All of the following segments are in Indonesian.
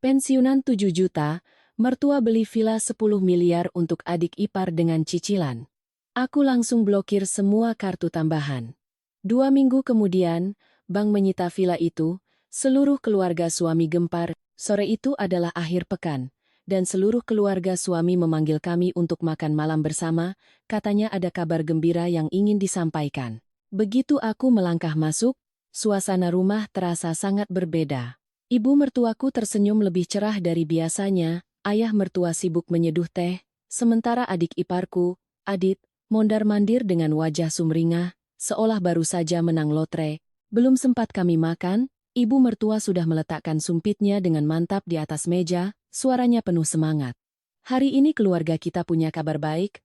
Pensiunan 7 juta, mertua beli villa 10 miliar untuk adik ipar dengan cicilan. Aku langsung blokir semua kartu tambahan. 2 minggu kemudian, bank menyita villa itu, seluruh keluarga suami gempar. Sore itu adalah akhir pekan, dan seluruh keluarga suami memanggil kami untuk makan malam bersama, katanya ada kabar gembira yang ingin disampaikan. Begitu aku melangkah masuk, suasana rumah terasa sangat berbeda. Ibu mertuaku tersenyum lebih cerah dari biasanya, ayah mertua sibuk menyeduh teh, sementara adik iparku, Adit, mondar-mandir dengan wajah sumringah, seolah baru saja menang lotre. Belum sempat kami makan, ibu mertua sudah meletakkan sumpitnya dengan mantap di atas meja, suaranya penuh semangat. Hari ini keluarga kita punya kabar baik.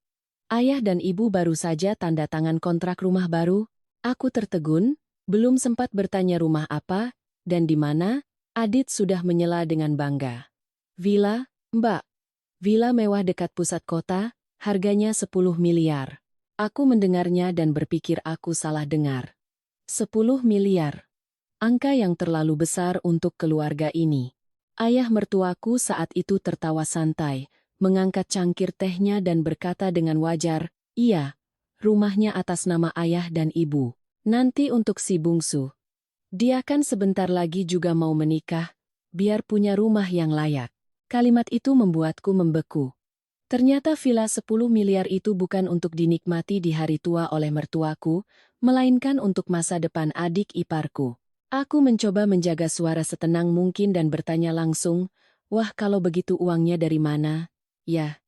Ayah dan ibu baru saja tanda tangan kontrak rumah baru. Aku tertegun, belum sempat bertanya rumah apa, dan di mana. Adit sudah menyela dengan bangga. Villa, Mbak. Villa mewah dekat pusat kota, harganya 10 miliar. Aku mendengarnya dan berpikir aku salah dengar. 10 miliar. Angka yang terlalu besar untuk keluarga ini. Ayah mertuaku saat itu tertawa santai, mengangkat cangkir tehnya dan berkata dengan wajar, "Iya, rumahnya atas nama ayah dan ibu. Nanti untuk si bungsu. Dia kan sebentar lagi juga mau menikah, biar punya rumah yang layak." Kalimat itu membuatku membeku. Ternyata villa 10 miliar itu bukan untuk dinikmati di hari tua oleh mertuaku, melainkan untuk masa depan adik iparku. Aku mencoba menjaga suara setenang mungkin dan bertanya langsung, "Wah, kalau begitu uangnya dari mana?" "Ya,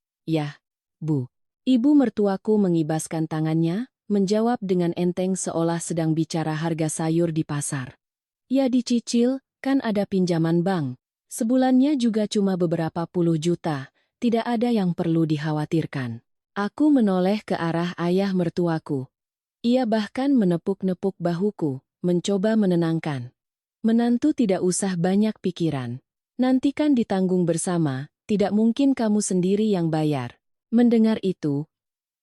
Bu." Ibu mertuaku mengibaskan tangannya, menjawab dengan enteng seolah sedang bicara harga sayur di pasar. "Ya dicicil, kan ada pinjaman bank. Sebulannya juga cuma beberapa puluh juta, tidak ada yang perlu dikhawatirkan." Aku menoleh ke arah ayah mertuaku. Ia bahkan menepuk-nepuk bahuku, mencoba menenangkan. "Menantu tidak usah banyak pikiran. Nanti kan ditanggung bersama, tidak mungkin kamu sendiri yang bayar." Mendengar itu,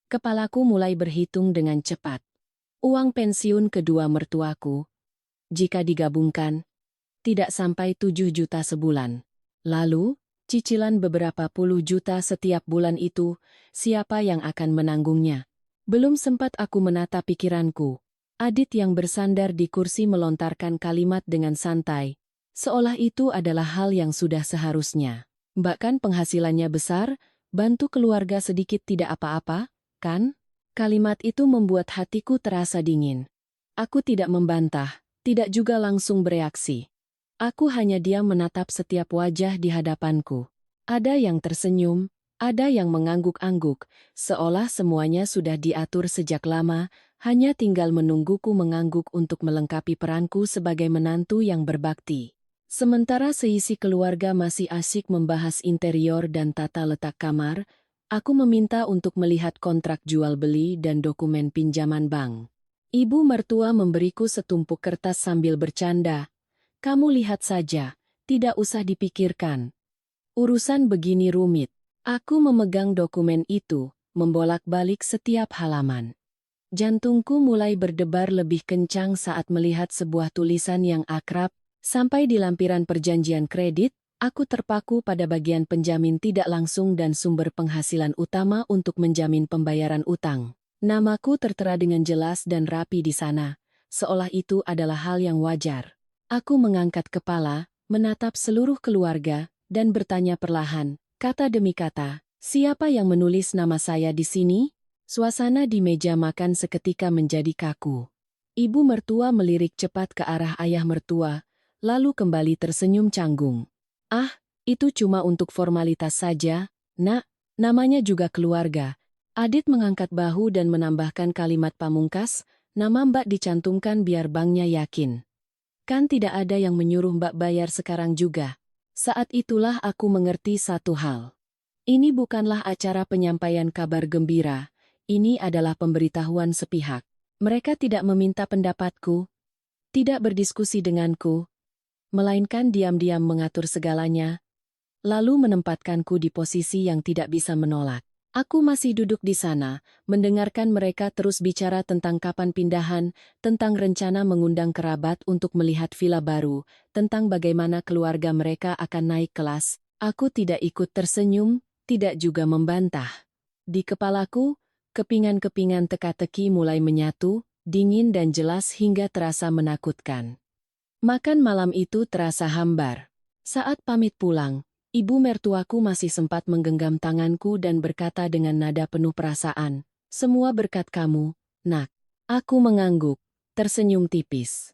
kepalaku mulai berhitung dengan cepat. Uang pensiun kedua mertuaku, jika digabungkan, tidak sampai 7 juta sebulan. Lalu, cicilan beberapa puluh juta setiap bulan itu, siapa yang akan menanggungnya? Belum sempat aku menata pikiranku. Adit yang bersandar di kursi melontarkan kalimat dengan santai, seolah itu adalah hal yang sudah seharusnya. "Mbak kan penghasilannya besar, bantu keluarga sedikit tidak apa-apa, kan?" Kalimat itu membuat hatiku terasa dingin. Aku tidak membantah, tidak juga langsung bereaksi. Aku hanya diam menatap setiap wajah di hadapanku. Ada yang tersenyum, ada yang mengangguk-angguk, seolah semuanya sudah diatur sejak lama, hanya tinggal menungguku mengangguk untuk melengkapi peranku sebagai menantu yang berbakti. Sementara seisi keluarga masih asyik membahas interior dan tata letak kamar, aku meminta untuk melihat kontrak jual-beli dan dokumen pinjaman bank. Ibu mertua memberiku setumpuk kertas sambil bercanda, "Kamu lihat saja, tidak usah dipikirkan. Urusan begini rumit." Aku memegang dokumen itu, membolak-balik setiap halaman. Jantungku mulai berdebar lebih kencang saat melihat sebuah tulisan yang akrab. Sampai di lampiran perjanjian kredit, aku terpaku pada bagian penjamin tidak langsung dan sumber penghasilan utama untuk menjamin pembayaran utang. Namaku tertera dengan jelas dan rapi di sana, seolah itu adalah hal yang wajar. Aku mengangkat kepala, menatap seluruh keluarga, dan bertanya perlahan, kata demi kata, "Siapa yang menulis nama saya di sini?" Suasana di meja makan seketika menjadi kaku. Ibu mertua melirik cepat ke arah ayah mertua, lalu kembali tersenyum canggung. "Ah, itu cuma untuk formalitas saja, Nak, namanya juga keluarga." Adit mengangkat bahu dan menambahkan kalimat pamungkas, "Nama Mbak dicantumkan biar banknya yakin. Kan tidak ada yang menyuruh Mbak bayar sekarang juga." Saat itulah aku mengerti satu hal. Ini bukanlah acara penyampaian kabar gembira, ini adalah pemberitahuan sepihak. Mereka tidak meminta pendapatku, tidak berdiskusi denganku, melainkan diam-diam mengatur segalanya, lalu menempatkanku di posisi yang tidak bisa menolak. Aku masih duduk di sana, mendengarkan mereka terus bicara tentang kapan pindahan, tentang rencana mengundang kerabat untuk melihat villa baru, tentang bagaimana keluarga mereka akan naik kelas. Aku tidak ikut tersenyum, tidak juga membantah. Di kepalaku, kepingan-kepingan teka-teki mulai menyatu, dingin dan jelas hingga terasa menakutkan. Makan malam itu terasa hambar. Saat pamit pulang, ibu mertuaku masih sempat menggenggam tanganku dan berkata dengan nada penuh perasaan, "Semua berkat kamu, nak." Aku mengangguk, tersenyum tipis.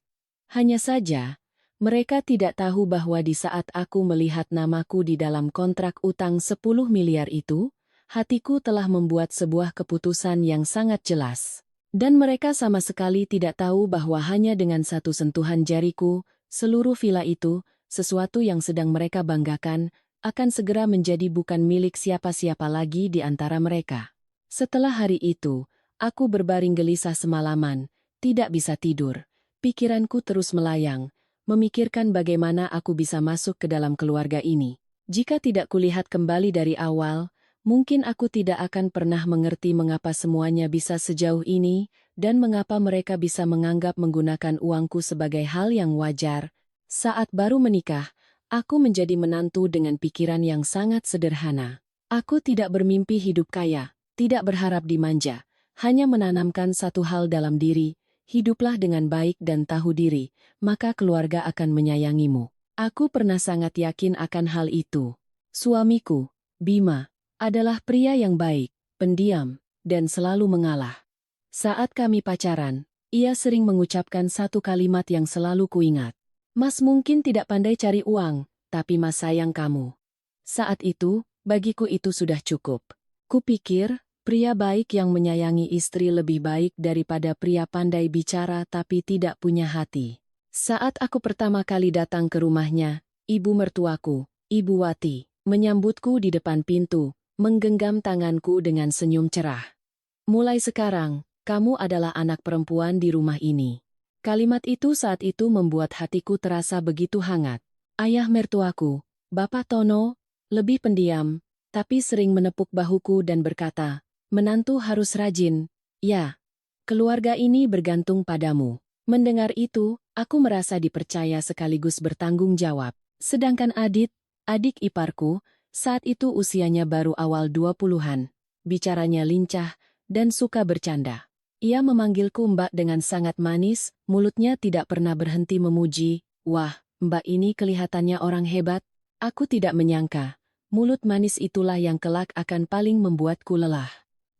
Hanya saja, mereka tidak tahu bahwa di saat aku melihat namaku di dalam kontrak utang 10 miliar itu, hatiku telah membuat sebuah keputusan yang sangat jelas. Dan mereka sama sekali tidak tahu bahwa hanya dengan satu sentuhan jariku, seluruh villa itu, sesuatu yang sedang mereka banggakan, akan segera menjadi bukan milik siapa-siapa lagi di antara mereka. Setelah hari itu, aku berbaring gelisah semalaman, tidak bisa tidur. Pikiranku terus melayang, memikirkan bagaimana aku bisa masuk ke dalam keluarga ini. Jika tidak kulihat kembali dari awal, mungkin aku tidak akan pernah mengerti mengapa semuanya bisa sejauh ini, dan mengapa mereka bisa menganggap menggunakan uangku sebagai hal yang wajar. Saat baru menikah, aku menjadi menantu dengan pikiran yang sangat sederhana. Aku tidak bermimpi hidup kaya, tidak berharap dimanja, hanya menanamkan satu hal dalam diri, hiduplah dengan baik dan tahu diri, maka keluarga akan menyayangimu. Aku pernah sangat yakin akan hal itu. Suamiku, Bima, adalah pria yang baik, pendiam, dan selalu mengalah. Saat kami pacaran, ia sering mengucapkan satu kalimat yang selalu kuingat. "Mas mungkin tidak pandai cari uang, tapi Mas sayang kamu." Saat itu, bagiku itu sudah cukup. Kupikir, pria baik yang menyayangi istri lebih baik daripada pria pandai bicara tapi tidak punya hati. Saat aku pertama kali datang ke rumahnya, ibu mertuaku, Ibu Wati, menyambutku di depan pintu, menggenggam tanganku dengan senyum cerah. "Mulai sekarang, kamu adalah anak perempuan di rumah ini." Kalimat itu saat itu membuat hatiku terasa begitu hangat. Ayah mertuaku, Bapak Tono, lebih pendiam, tapi sering menepuk bahuku dan berkata, "Menantu harus rajin. Ya, keluarga ini bergantung padamu." Mendengar itu, aku merasa dipercaya sekaligus bertanggung jawab. Sedangkan Adit, adik iparku, saat itu usianya baru awal 20-an. Bicaranya lincah dan suka bercanda. Ia memanggilku Mbak dengan sangat manis, mulutnya tidak pernah berhenti memuji. "Wah, Mbak ini kelihatannya orang hebat." Aku tidak menyangka, mulut manis itulah yang kelak akan paling membuatku lelah.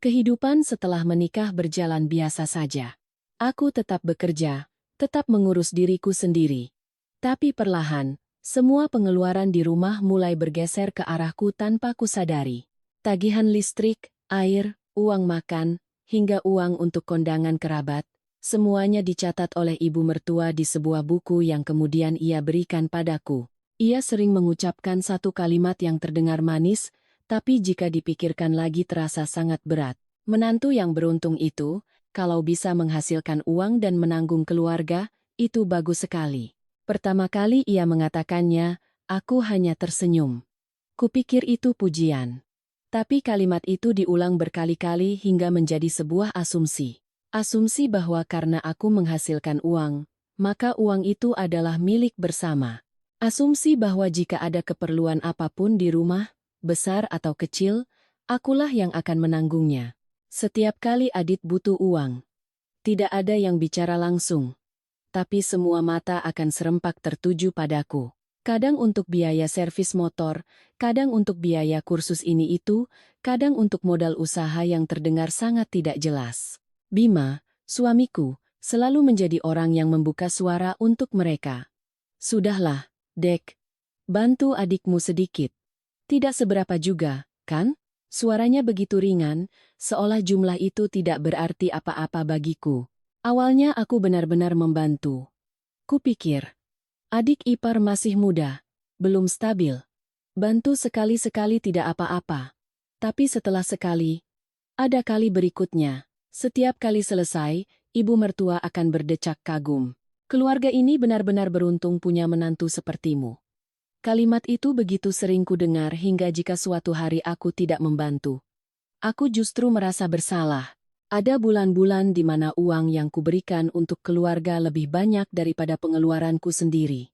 Kehidupan setelah menikah berjalan biasa saja. Aku tetap bekerja, tetap mengurus diriku sendiri. Tapi perlahan, semua pengeluaran di rumah mulai bergeser ke arahku tanpa kusadari. Tagihan listrik, air, uang makan, hingga uang untuk kondangan kerabat, semuanya dicatat oleh ibu mertua di sebuah buku yang kemudian ia berikan padaku. Ia sering mengucapkan satu kalimat yang terdengar manis, tapi jika dipikirkan lagi terasa sangat berat. Menantu yang beruntung itu, kalau bisa menghasilkan uang dan menanggung keluarga, itu bagus sekali. Pertama kali ia mengatakannya, aku hanya tersenyum. Kupikir itu pujian. Tapi kalimat itu diulang berkali-kali hingga menjadi sebuah asumsi. Asumsi bahwa karena aku menghasilkan uang, maka uang itu adalah milik bersama. Asumsi bahwa jika ada keperluan apapun di rumah, besar atau kecil, akulah yang akan menanggungnya. Setiap kali Adit butuh uang, tidak ada yang bicara langsung. Tapi semua mata akan serempak tertuju padaku. Kadang untuk biaya servis motor, kadang untuk biaya kursus ini itu, kadang untuk modal usaha yang terdengar sangat tidak jelas. Bima, suamiku, selalu menjadi orang yang membuka suara untuk mereka. "Sudahlah, Dek. Bantu adikmu sedikit." "Tidak seberapa juga, kan?" Suaranya begitu ringan, seolah jumlah itu tidak berarti apa-apa bagiku. Awalnya aku benar-benar membantu. Kupikir, adik ipar masih muda, belum stabil. Bantu sekali-sekali tidak apa-apa. Tapi setelah sekali, ada kali berikutnya. Setiap kali selesai, ibu mertua akan berdecak kagum. "Keluarga ini benar-benar beruntung punya menantu sepertimu." Kalimat itu begitu sering kudengar hingga jika suatu hari aku tidak membantu, Aku justru merasa bersalah. Ada bulan-bulan di mana uang yang kuberikan untuk keluarga lebih banyak daripada pengeluaranku sendiri.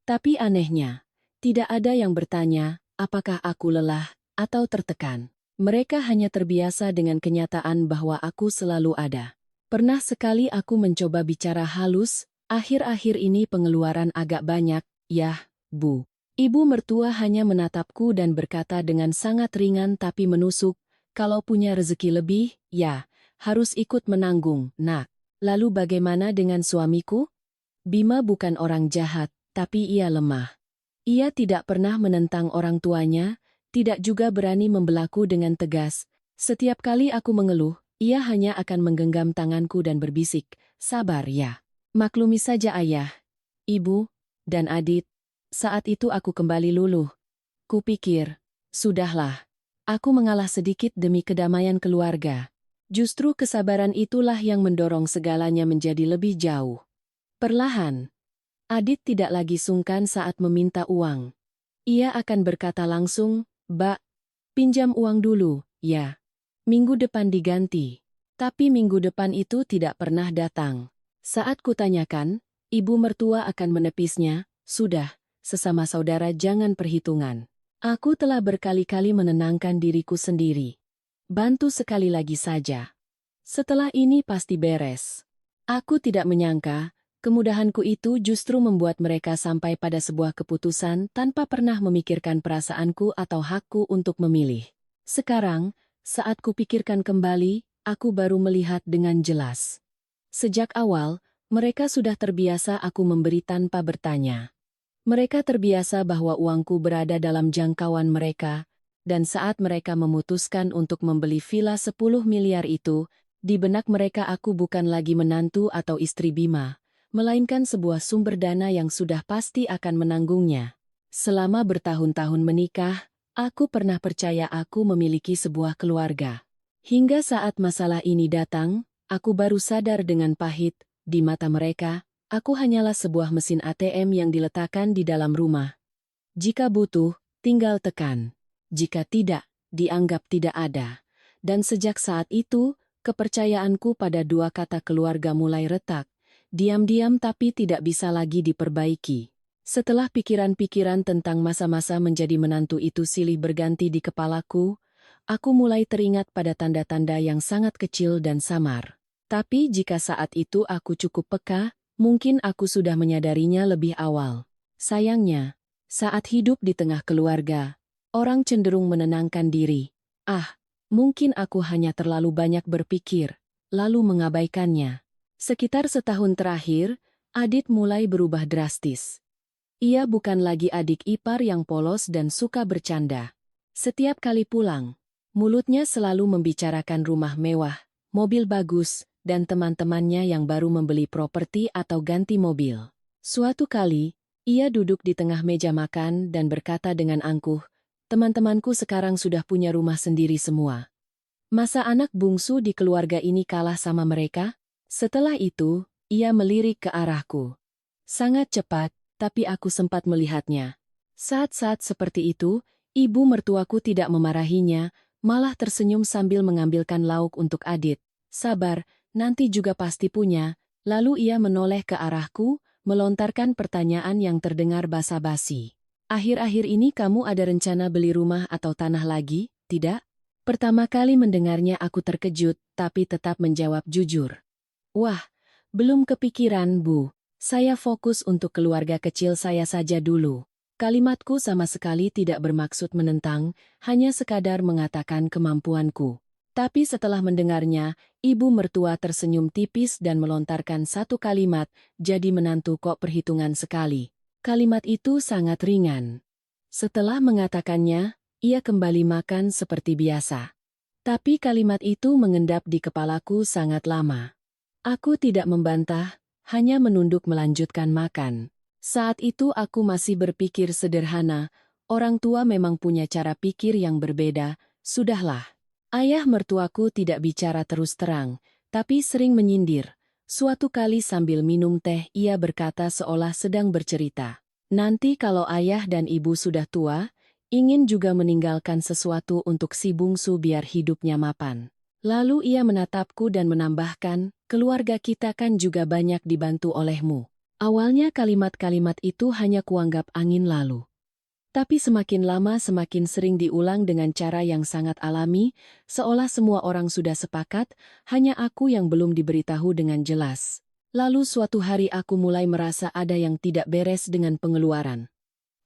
Tapi anehnya, tidak ada yang bertanya, apakah aku lelah atau tertekan. Mereka hanya terbiasa dengan kenyataan bahwa aku selalu ada. Pernah sekali aku mencoba bicara halus, akhir-akhir ini pengeluaran agak banyak, yah, Bu. Ibu mertua hanya menatapku dan berkata dengan sangat ringan tapi menusuk, kalau punya rezeki lebih, ya, harus ikut menanggung, nak. Lalu bagaimana dengan suamiku? Bima bukan orang jahat, tapi ia lemah. Ia tidak pernah menentang orang tuanya, tidak juga berani membelaku dengan tegas. Setiap kali aku mengeluh, ia hanya akan menggenggam tanganku dan berbisik, sabar ya. Maklumi saja ayah, ibu, dan Adit. Saat itu aku kembali luluh. Kupikir, sudahlah. Aku mengalah sedikit demi kedamaian keluarga. Justru kesabaran itulah yang mendorong segalanya menjadi lebih jauh. Perlahan, Adit tidak lagi sungkan saat meminta uang. Ia akan berkata langsung, "Mbak, pinjam uang dulu, ya. Minggu depan diganti." Tapi minggu depan itu tidak pernah datang. Saat kutanyakan, ibu mertua akan menepisnya, "Sudah, sesama saudara jangan perhitungan." Aku telah berkali-kali menenangkan diriku sendiri. Bantu sekali lagi saja. Setelah ini pasti beres. Aku tidak menyangka, kemudahanku itu justru membuat mereka sampai pada sebuah keputusan tanpa pernah memikirkan perasaanku atau hakku untuk memilih. Sekarang, saat kupikirkan kembali, aku baru melihat dengan jelas. Sejak awal, mereka sudah terbiasa aku memberi tanpa bertanya. Mereka terbiasa bahwa uangku berada dalam jangkauan mereka, dan saat mereka memutuskan untuk membeli villa 10 miliar itu, di benak mereka aku bukan lagi menantu atau istri Bima, melainkan sebuah sumber dana yang sudah pasti akan menanggungnya. Selama bertahun-tahun menikah, aku pernah percaya aku memiliki sebuah keluarga. Hingga saat masalah ini datang, aku baru sadar dengan pahit, di mata mereka, aku hanyalah sebuah mesin ATM yang diletakkan di dalam rumah. Jika butuh, tinggal tekan. Jika tidak, dianggap tidak ada. Dan sejak saat itu, kepercayaanku pada dua kata keluarga mulai retak. Diam-diam tapi tidak bisa lagi diperbaiki. Setelah pikiran-pikiran tentang masa-masa menjadi menantu itu silih berganti di kepalaku, aku mulai teringat pada tanda-tanda yang sangat kecil dan samar. Tapi jika saat itu aku cukup peka, mungkin aku sudah menyadarinya lebih awal. Sayangnya, saat hidup di tengah keluarga, orang cenderung menenangkan diri. Mungkin aku hanya terlalu banyak berpikir, lalu mengabaikannya. Sekitar setahun terakhir, Adit mulai berubah drastis. Ia bukan lagi adik ipar yang polos dan suka bercanda. Setiap kali pulang, mulutnya selalu membicarakan rumah mewah, mobil bagus, dan teman-temannya yang baru membeli properti atau ganti mobil. Suatu kali, ia duduk di tengah meja makan dan berkata dengan angkuh, "Teman-temanku sekarang sudah punya rumah sendiri semua. Masa anak bungsu di keluarga ini kalah sama mereka?" Setelah itu, ia melirik ke arahku. Sangat cepat, tapi aku sempat melihatnya. Saat-saat seperti itu, ibu mertuaku tidak memarahinya, malah tersenyum sambil mengambilkan lauk untuk Adit. "Sabar, nanti juga pasti punya." Lalu ia menoleh ke arahku, melontarkan pertanyaan yang terdengar basa-basi. "Akhir-akhir ini kamu ada rencana beli rumah atau tanah lagi, tidak?" Pertama kali mendengarnya aku terkejut, tapi tetap menjawab jujur. "Wah, belum kepikiran, Bu. Saya fokus untuk keluarga kecil saya saja dulu." Kalimatku sama sekali tidak bermaksud menentang, hanya sekadar mengatakan kemampuanku. Tapi setelah mendengarnya, ibu mertua tersenyum tipis dan melontarkan satu kalimat, "Jadi menantu kok perhitungan sekali." Kalimat itu sangat ringan. Setelah mengatakannya, ia kembali makan seperti biasa. Tapi kalimat itu mengendap di kepalaku sangat lama. Aku tidak membantah, hanya menunduk melanjutkan makan. Saat itu aku masih berpikir sederhana, orang tua memang punya cara pikir yang berbeda, sudahlah. Ayah mertuaku tidak bicara terus terang, tapi sering menyindir. Suatu kali sambil minum teh ia berkata seolah sedang bercerita. "Nanti kalau ayah dan ibu sudah tua, Ingin juga meninggalkan sesuatu untuk si bungsu biar hidupnya mapan. Lalu ia menatapku dan menambahkan, keluarga kita kan juga banyak dibantu olehmu. Awalnya kalimat-kalimat itu hanya kuanggap angin lalu. Tapi semakin lama semakin sering diulang dengan cara yang sangat alami, seolah semua orang sudah sepakat, hanya aku yang belum diberitahu dengan jelas. Lalu suatu hari aku mulai merasa ada yang tidak beres dengan pengeluaran.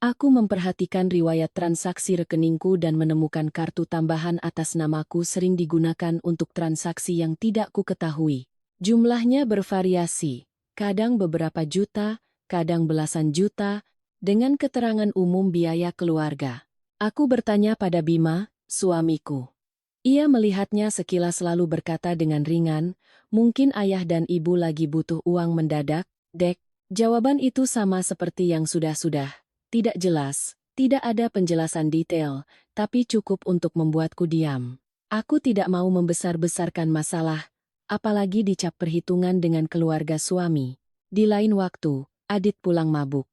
Aku memperhatikan riwayat transaksi rekeningku dan menemukan kartu tambahan atas namaku sering digunakan untuk transaksi yang tidak ku ketahui. Jumlahnya bervariasi, kadang beberapa juta, kadang belasan juta, dengan keterangan umum biaya keluarga. Aku bertanya pada Bima, suamiku. Ia melihatnya sekilas lalu berkata dengan ringan, mungkin ayah dan ibu lagi butuh uang mendadak, Dek. Jawaban itu sama seperti yang sudah-sudah. Tidak jelas, tidak ada penjelasan detail, tapi cukup untuk membuatku diam. Aku tidak mau membesar-besarkan masalah, apalagi dicap perhitungan dengan keluarga suami. Di lain waktu, Adit pulang mabuk.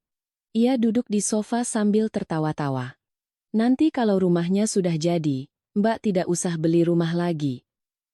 Ia duduk di sofa sambil tertawa-tawa. Nanti kalau rumahnya sudah jadi, Mbak tidak usah beli rumah lagi.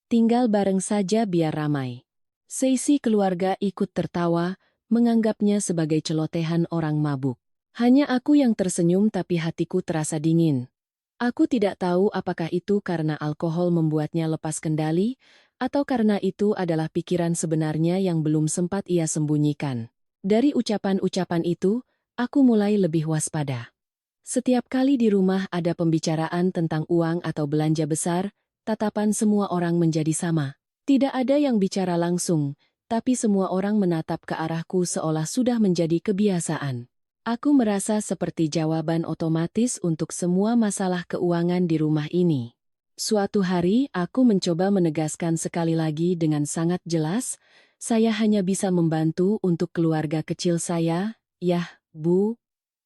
Tinggal bareng saja biar ramai. Seisi keluarga ikut tertawa, menganggapnya sebagai celotehan orang mabuk. Hanya aku yang tersenyum tapi hatiku terasa dingin. Aku tidak tahu apakah itu karena alkohol membuatnya lepas kendali, atau karena itu adalah pikiran sebenarnya yang belum sempat ia sembunyikan. Dari ucapan-ucapan itu, aku mulai lebih waspada. Setiap kali di rumah ada pembicaraan tentang uang atau belanja besar, tatapan semua orang menjadi sama. Tidak ada yang bicara langsung, tapi semua orang menatap ke arahku seolah sudah menjadi kebiasaan. Aku merasa seperti jawaban otomatis untuk semua masalah keuangan di rumah ini. Suatu hari aku mencoba menegaskan sekali lagi dengan sangat jelas, saya hanya bisa membantu untuk keluarga kecil saya, yah, Bu.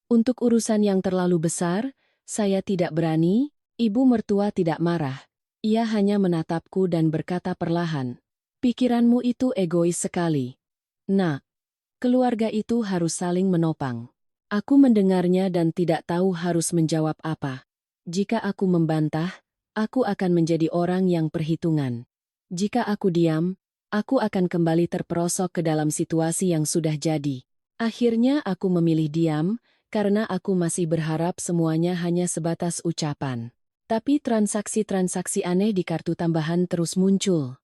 Untuk urusan yang terlalu besar, saya tidak berani. Ibu mertua tidak marah. Ia hanya menatapku dan berkata perlahan, pikiranmu itu egois sekali. Nah, keluarga itu harus saling menopang. Aku mendengarnya dan tidak tahu harus menjawab apa. Jika aku membantah, aku akan menjadi orang yang perhitungan. Jika aku diam, aku akan kembali terperosok ke dalam situasi yang sudah jadi. Akhirnya aku memilih diam, karena aku masih berharap semuanya hanya sebatas ucapan. Tapi transaksi-transaksi aneh di kartu tambahan terus muncul.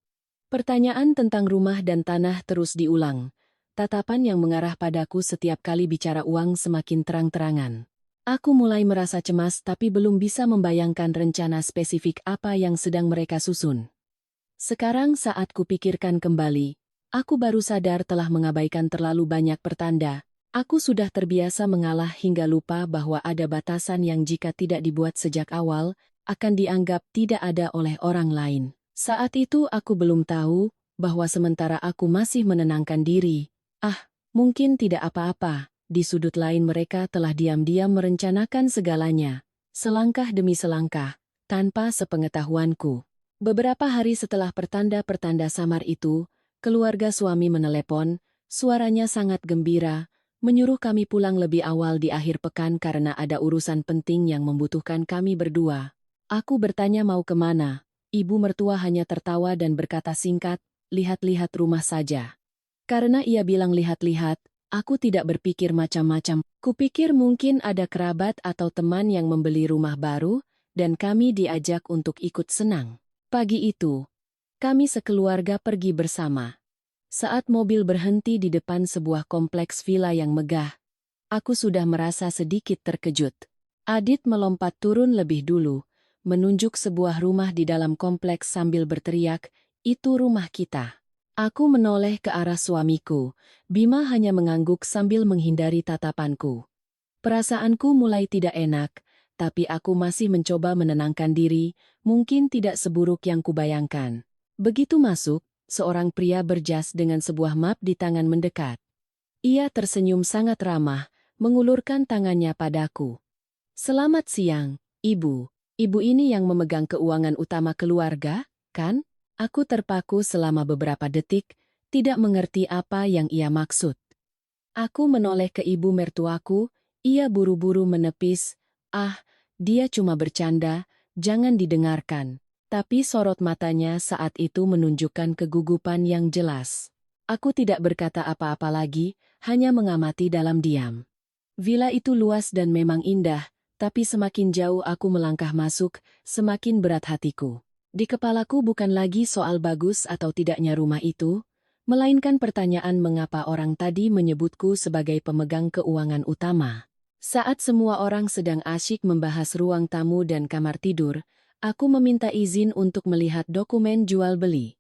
Pertanyaan tentang rumah dan tanah terus diulang. Tatapan yang mengarah padaku setiap kali bicara uang semakin terang-terangan. Aku mulai merasa cemas tapi belum bisa membayangkan rencana spesifik apa yang sedang mereka susun. Sekarang saat kupikirkan kembali, aku baru sadar telah mengabaikan terlalu banyak pertanda. Aku sudah terbiasa mengalah hingga lupa bahwa ada batasan yang jika tidak dibuat sejak awal, akan dianggap tidak ada oleh orang lain. Saat itu aku belum tahu bahwa sementara aku masih menenangkan diri, mungkin tidak apa-apa, di sudut lain mereka telah diam-diam merencanakan segalanya, selangkah demi selangkah, tanpa sepengetahuanku. Beberapa hari setelah pertanda-pertanda samar itu, keluarga suami menelepon, suaranya sangat gembira, menyuruh kami pulang lebih awal di akhir pekan karena ada urusan penting yang membutuhkan kami berdua. Aku bertanya mau kemana, ibu mertua hanya tertawa dan berkata singkat, lihat-lihat rumah saja. Karena ia bilang lihat-lihat, aku tidak berpikir macam-macam. Kupikir mungkin ada kerabat atau teman yang membeli rumah baru, dan kami diajak untuk ikut senang. Pagi itu, kami sekeluarga pergi bersama. Saat mobil berhenti di depan sebuah kompleks villa yang megah, aku sudah merasa sedikit terkejut. Adit melompat turun lebih dulu, menunjuk sebuah rumah di dalam kompleks sambil berteriak, "Itu rumah kita." Aku menoleh ke arah suamiku. Bima hanya mengangguk sambil menghindari tatapanku. Perasaanku mulai tidak enak, tapi aku masih mencoba menenangkan diri, mungkin tidak seburuk yang kubayangkan. Begitu masuk, seorang pria berjas dengan sebuah map di tangan mendekat. Ia tersenyum sangat ramah, mengulurkan tangannya padaku. "Selamat siang, Ibu. Ibu ini yang memegang keuangan utama keluarga, kan?" Aku terpaku selama beberapa detik, tidak mengerti apa yang ia maksud. Aku menoleh ke ibu mertuaku, ia buru-buru menepis, Dia cuma bercanda, jangan didengarkan. Tapi sorot matanya saat itu menunjukkan kegugupan yang jelas. Aku tidak berkata apa-apa lagi, hanya mengamati dalam diam. Villa itu luas dan memang indah, tapi semakin jauh aku melangkah masuk, semakin berat hatiku. Di kepalaku bukan lagi soal bagus atau tidaknya rumah itu, melainkan pertanyaan mengapa orang tadi menyebutku sebagai pemegang keuangan utama. Saat semua orang sedang asyik membahas ruang tamu dan kamar tidur, aku meminta izin untuk melihat dokumen jual beli.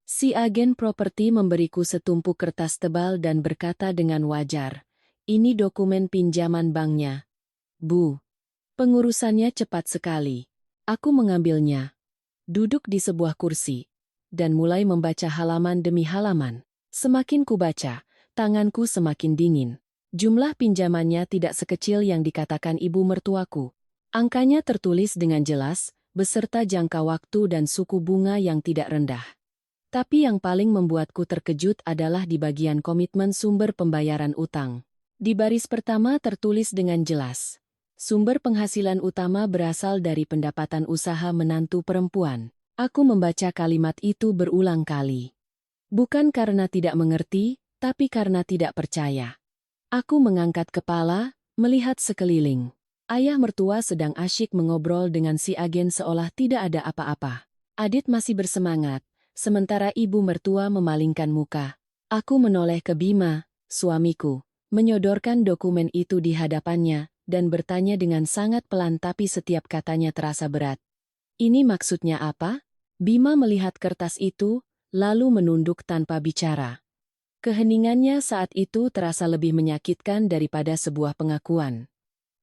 Si agen properti memberiku setumpuk kertas tebal dan berkata dengan wajar, "Ini dokumen pinjaman banknya, Bu." Pengurusannya cepat sekali. Aku mengambilnya, duduk di sebuah kursi, dan mulai membaca halaman demi halaman. Semakin kubaca, tanganku semakin dingin. Jumlah pinjamannya tidak sekecil yang dikatakan ibu mertuaku. Angkanya tertulis dengan jelas, beserta jangka waktu dan suku bunga yang tidak rendah. Tapi yang paling membuatku terkejut adalah di bagian komitmen sumber pembayaran utang. Di baris pertama tertulis dengan jelas, sumber penghasilan utama berasal dari pendapatan usaha menantu perempuan. Aku membaca kalimat itu berulang kali. Bukan karena tidak mengerti, tapi karena tidak percaya. Aku mengangkat kepala, melihat sekeliling. Ayah mertua sedang asyik mengobrol dengan si agen seolah tidak ada apa-apa. Adit masih bersemangat, sementara ibu mertua memalingkan muka. Aku menoleh ke Bima, suamiku, menyodorkan dokumen itu di hadapannya, dan bertanya dengan sangat pelan tapi setiap katanya terasa berat. "Ini maksudnya apa?" Bima melihat kertas itu, lalu menunduk tanpa bicara. Keheningannya saat itu terasa lebih menyakitkan daripada sebuah pengakuan.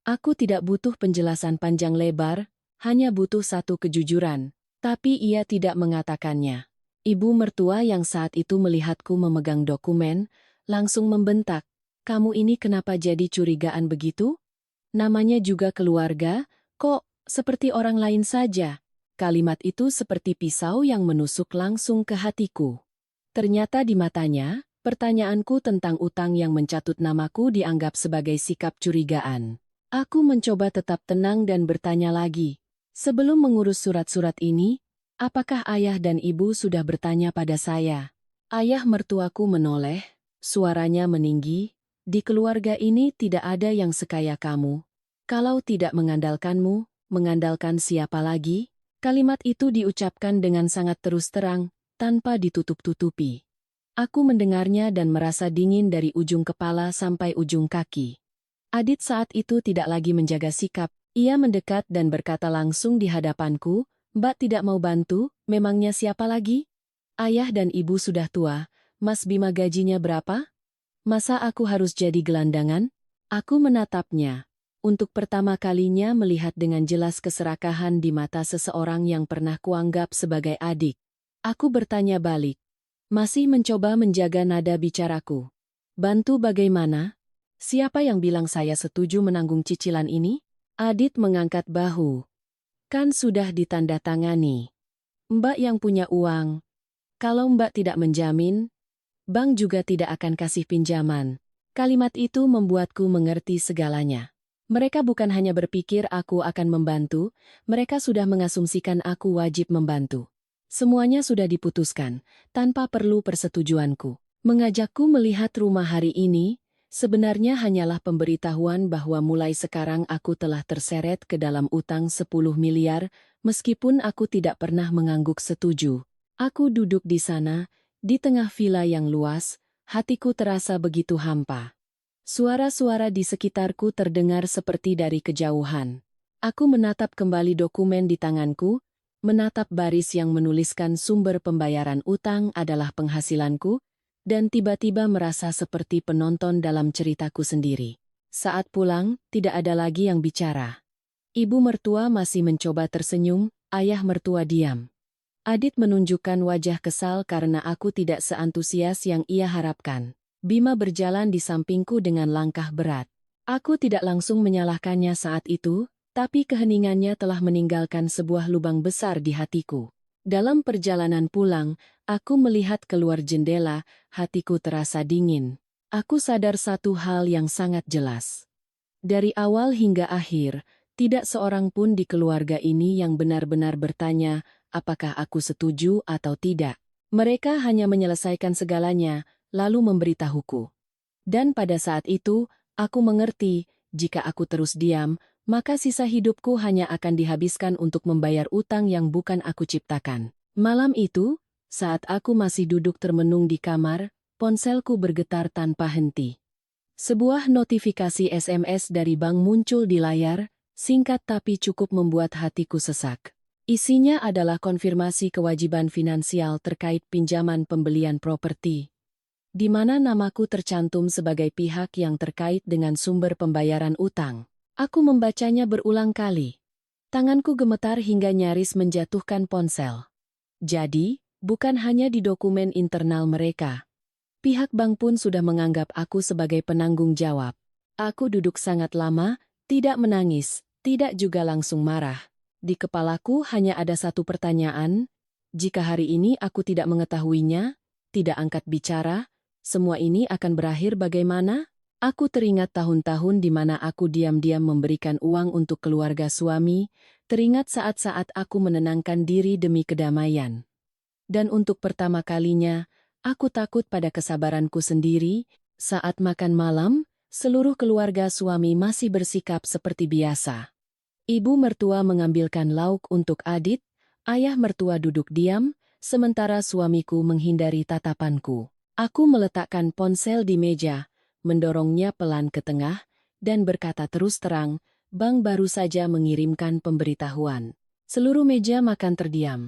Aku tidak butuh penjelasan panjang lebar, hanya butuh satu kejujuran, tapi ia tidak mengatakannya. Ibu mertua yang saat itu melihatku memegang dokumen, langsung membentak, "Kamu ini kenapa jadi curigaan begitu? Namanya juga keluarga, kok seperti orang lain saja." Kalimat itu seperti pisau yang menusuk langsung ke hatiku. Ternyata di matanya, pertanyaanku tentang utang yang mencatut namaku dianggap sebagai sikap curigaan. Aku mencoba tetap tenang dan bertanya lagi. "Sebelum mengurus surat-surat ini, apakah ayah dan ibu sudah bertanya pada saya?" Ayah mertuaku menoleh, suaranya meninggi, "Di keluarga ini tidak ada yang sekaya kamu. Kalau tidak mengandalkanmu, mengandalkan siapa lagi?" Kalimat itu diucapkan dengan sangat terus terang, tanpa ditutup-tutupi. Aku mendengarnya dan merasa dingin dari ujung kepala sampai ujung kaki. Adit saat itu tidak lagi menjaga sikap, ia mendekat dan berkata langsung di hadapanku, "Mbak tidak mau bantu, memangnya siapa lagi? Ayah dan ibu sudah tua, Mas Bima gajinya berapa? Masa aku harus jadi gelandangan?" Aku menatapnya. Untuk pertama kalinya melihat dengan jelas keserakahan di mata seseorang yang pernah kuanggap sebagai adik. Aku bertanya balik. Masih mencoba menjaga nada bicaraku. "Bantu bagaimana? Siapa yang bilang saya setuju menanggung cicilan ini?" Adit mengangkat bahu. "Kan sudah ditandatangani. Mbak yang punya uang. Kalau Mbak tidak menjamin, bank juga tidak akan kasih pinjaman." Kalimat itu membuatku mengerti segalanya. Mereka bukan hanya berpikir aku akan membantu, mereka sudah mengasumsikan aku wajib membantu. Semuanya sudah diputuskan, tanpa perlu persetujuanku. Mengajakku melihat rumah hari ini, sebenarnya hanyalah pemberitahuan bahwa mulai sekarang aku telah terseret ke dalam utang 10 miliar, meskipun aku tidak pernah mengangguk setuju. Aku duduk di sana, di tengah villa yang luas, hatiku terasa begitu hampa. Suara-suara di sekitarku terdengar seperti dari kejauhan. Aku menatap kembali dokumen di tanganku, menatap baris yang menuliskan sumber pembayaran utang adalah penghasilanku, dan tiba-tiba merasa seperti penonton dalam ceritaku sendiri. Saat pulang, tidak ada lagi yang bicara. Ibu mertua masih mencoba tersenyum, ayah mertua diam. Adit menunjukkan wajah kesal karena aku tidak seantusias yang ia harapkan. Bima berjalan di sampingku dengan langkah berat. Aku tidak langsung menyalahkannya saat itu, tapi keheningannya telah meninggalkan sebuah lubang besar di hatiku. Dalam perjalanan pulang, aku melihat keluar jendela, hatiku terasa dingin. Aku sadar satu hal yang sangat jelas. Dari awal hingga akhir, Tidak seorang pun di keluarga ini yang benar-benar bertanya apakah aku setuju atau tidak. Mereka hanya menyelesaikan segalanya, lalu memberitahuku. Dan pada saat itu, aku mengerti, jika aku terus diam, maka sisa hidupku hanya akan dihabiskan untuk membayar utang yang bukan aku ciptakan. Malam itu, saat aku masih duduk termenung di kamar, ponselku bergetar tanpa henti. Sebuah notifikasi SMS dari bank muncul di layar, singkat tapi cukup membuat hatiku sesak. Isinya adalah konfirmasi kewajiban finansial terkait pinjaman pembelian properti, di mana namaku tercantum sebagai pihak yang terkait dengan sumber pembayaran utang. Aku membacanya berulang kali. Tanganku gemetar hingga nyaris menjatuhkan ponsel. Jadi, bukan hanya di dokumen internal mereka. Pihak bank pun sudah menganggap aku sebagai penanggung jawab. Aku duduk sangat lama, tidak menangis, tidak juga langsung marah. Di kepalaku hanya ada satu pertanyaan, jika hari ini aku tidak mengetahuinya, tidak angkat bicara, semua ini akan berakhir bagaimana? Aku teringat tahun-tahun di mana aku diam-diam memberikan uang untuk keluarga suami, teringat saat-saat aku menenangkan diri demi kedamaian. Dan untuk pertama kalinya, aku takut pada kesabaranku sendiri. Saat makan malam, seluruh keluarga suami masih bersikap seperti biasa. Ibu mertua mengambilkan lauk untuk Adit, ayah mertua duduk diam, sementara suamiku menghindari tatapanku. Aku meletakkan ponsel di meja, mendorongnya pelan ke tengah, dan berkata terus terang, bank baru saja mengirimkan pemberitahuan. Seluruh meja makan terdiam.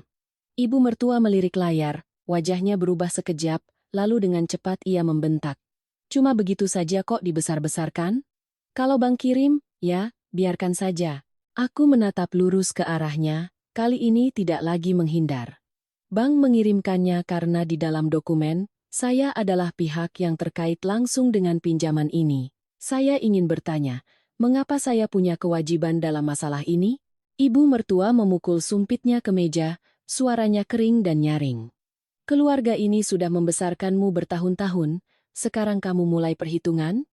Ibu mertua melirik layar, wajahnya berubah sekejap, lalu dengan cepat ia membentak. Cuma begitu saja kok dibesar-besarkan? Kalau bang kirim, ya, biarkan saja. Aku menatap lurus ke arahnya, kali ini tidak lagi menghindar. Bank mengirimkannya karena di dalam dokumen, saya adalah pihak yang terkait langsung dengan pinjaman ini. Saya ingin bertanya, mengapa saya punya kewajiban dalam masalah ini? Ibu mertua memukul sumpitnya ke meja, suaranya kering dan nyaring. Keluarga ini sudah membesarkanmu bertahun-tahun, sekarang kamu mulai perhitungan?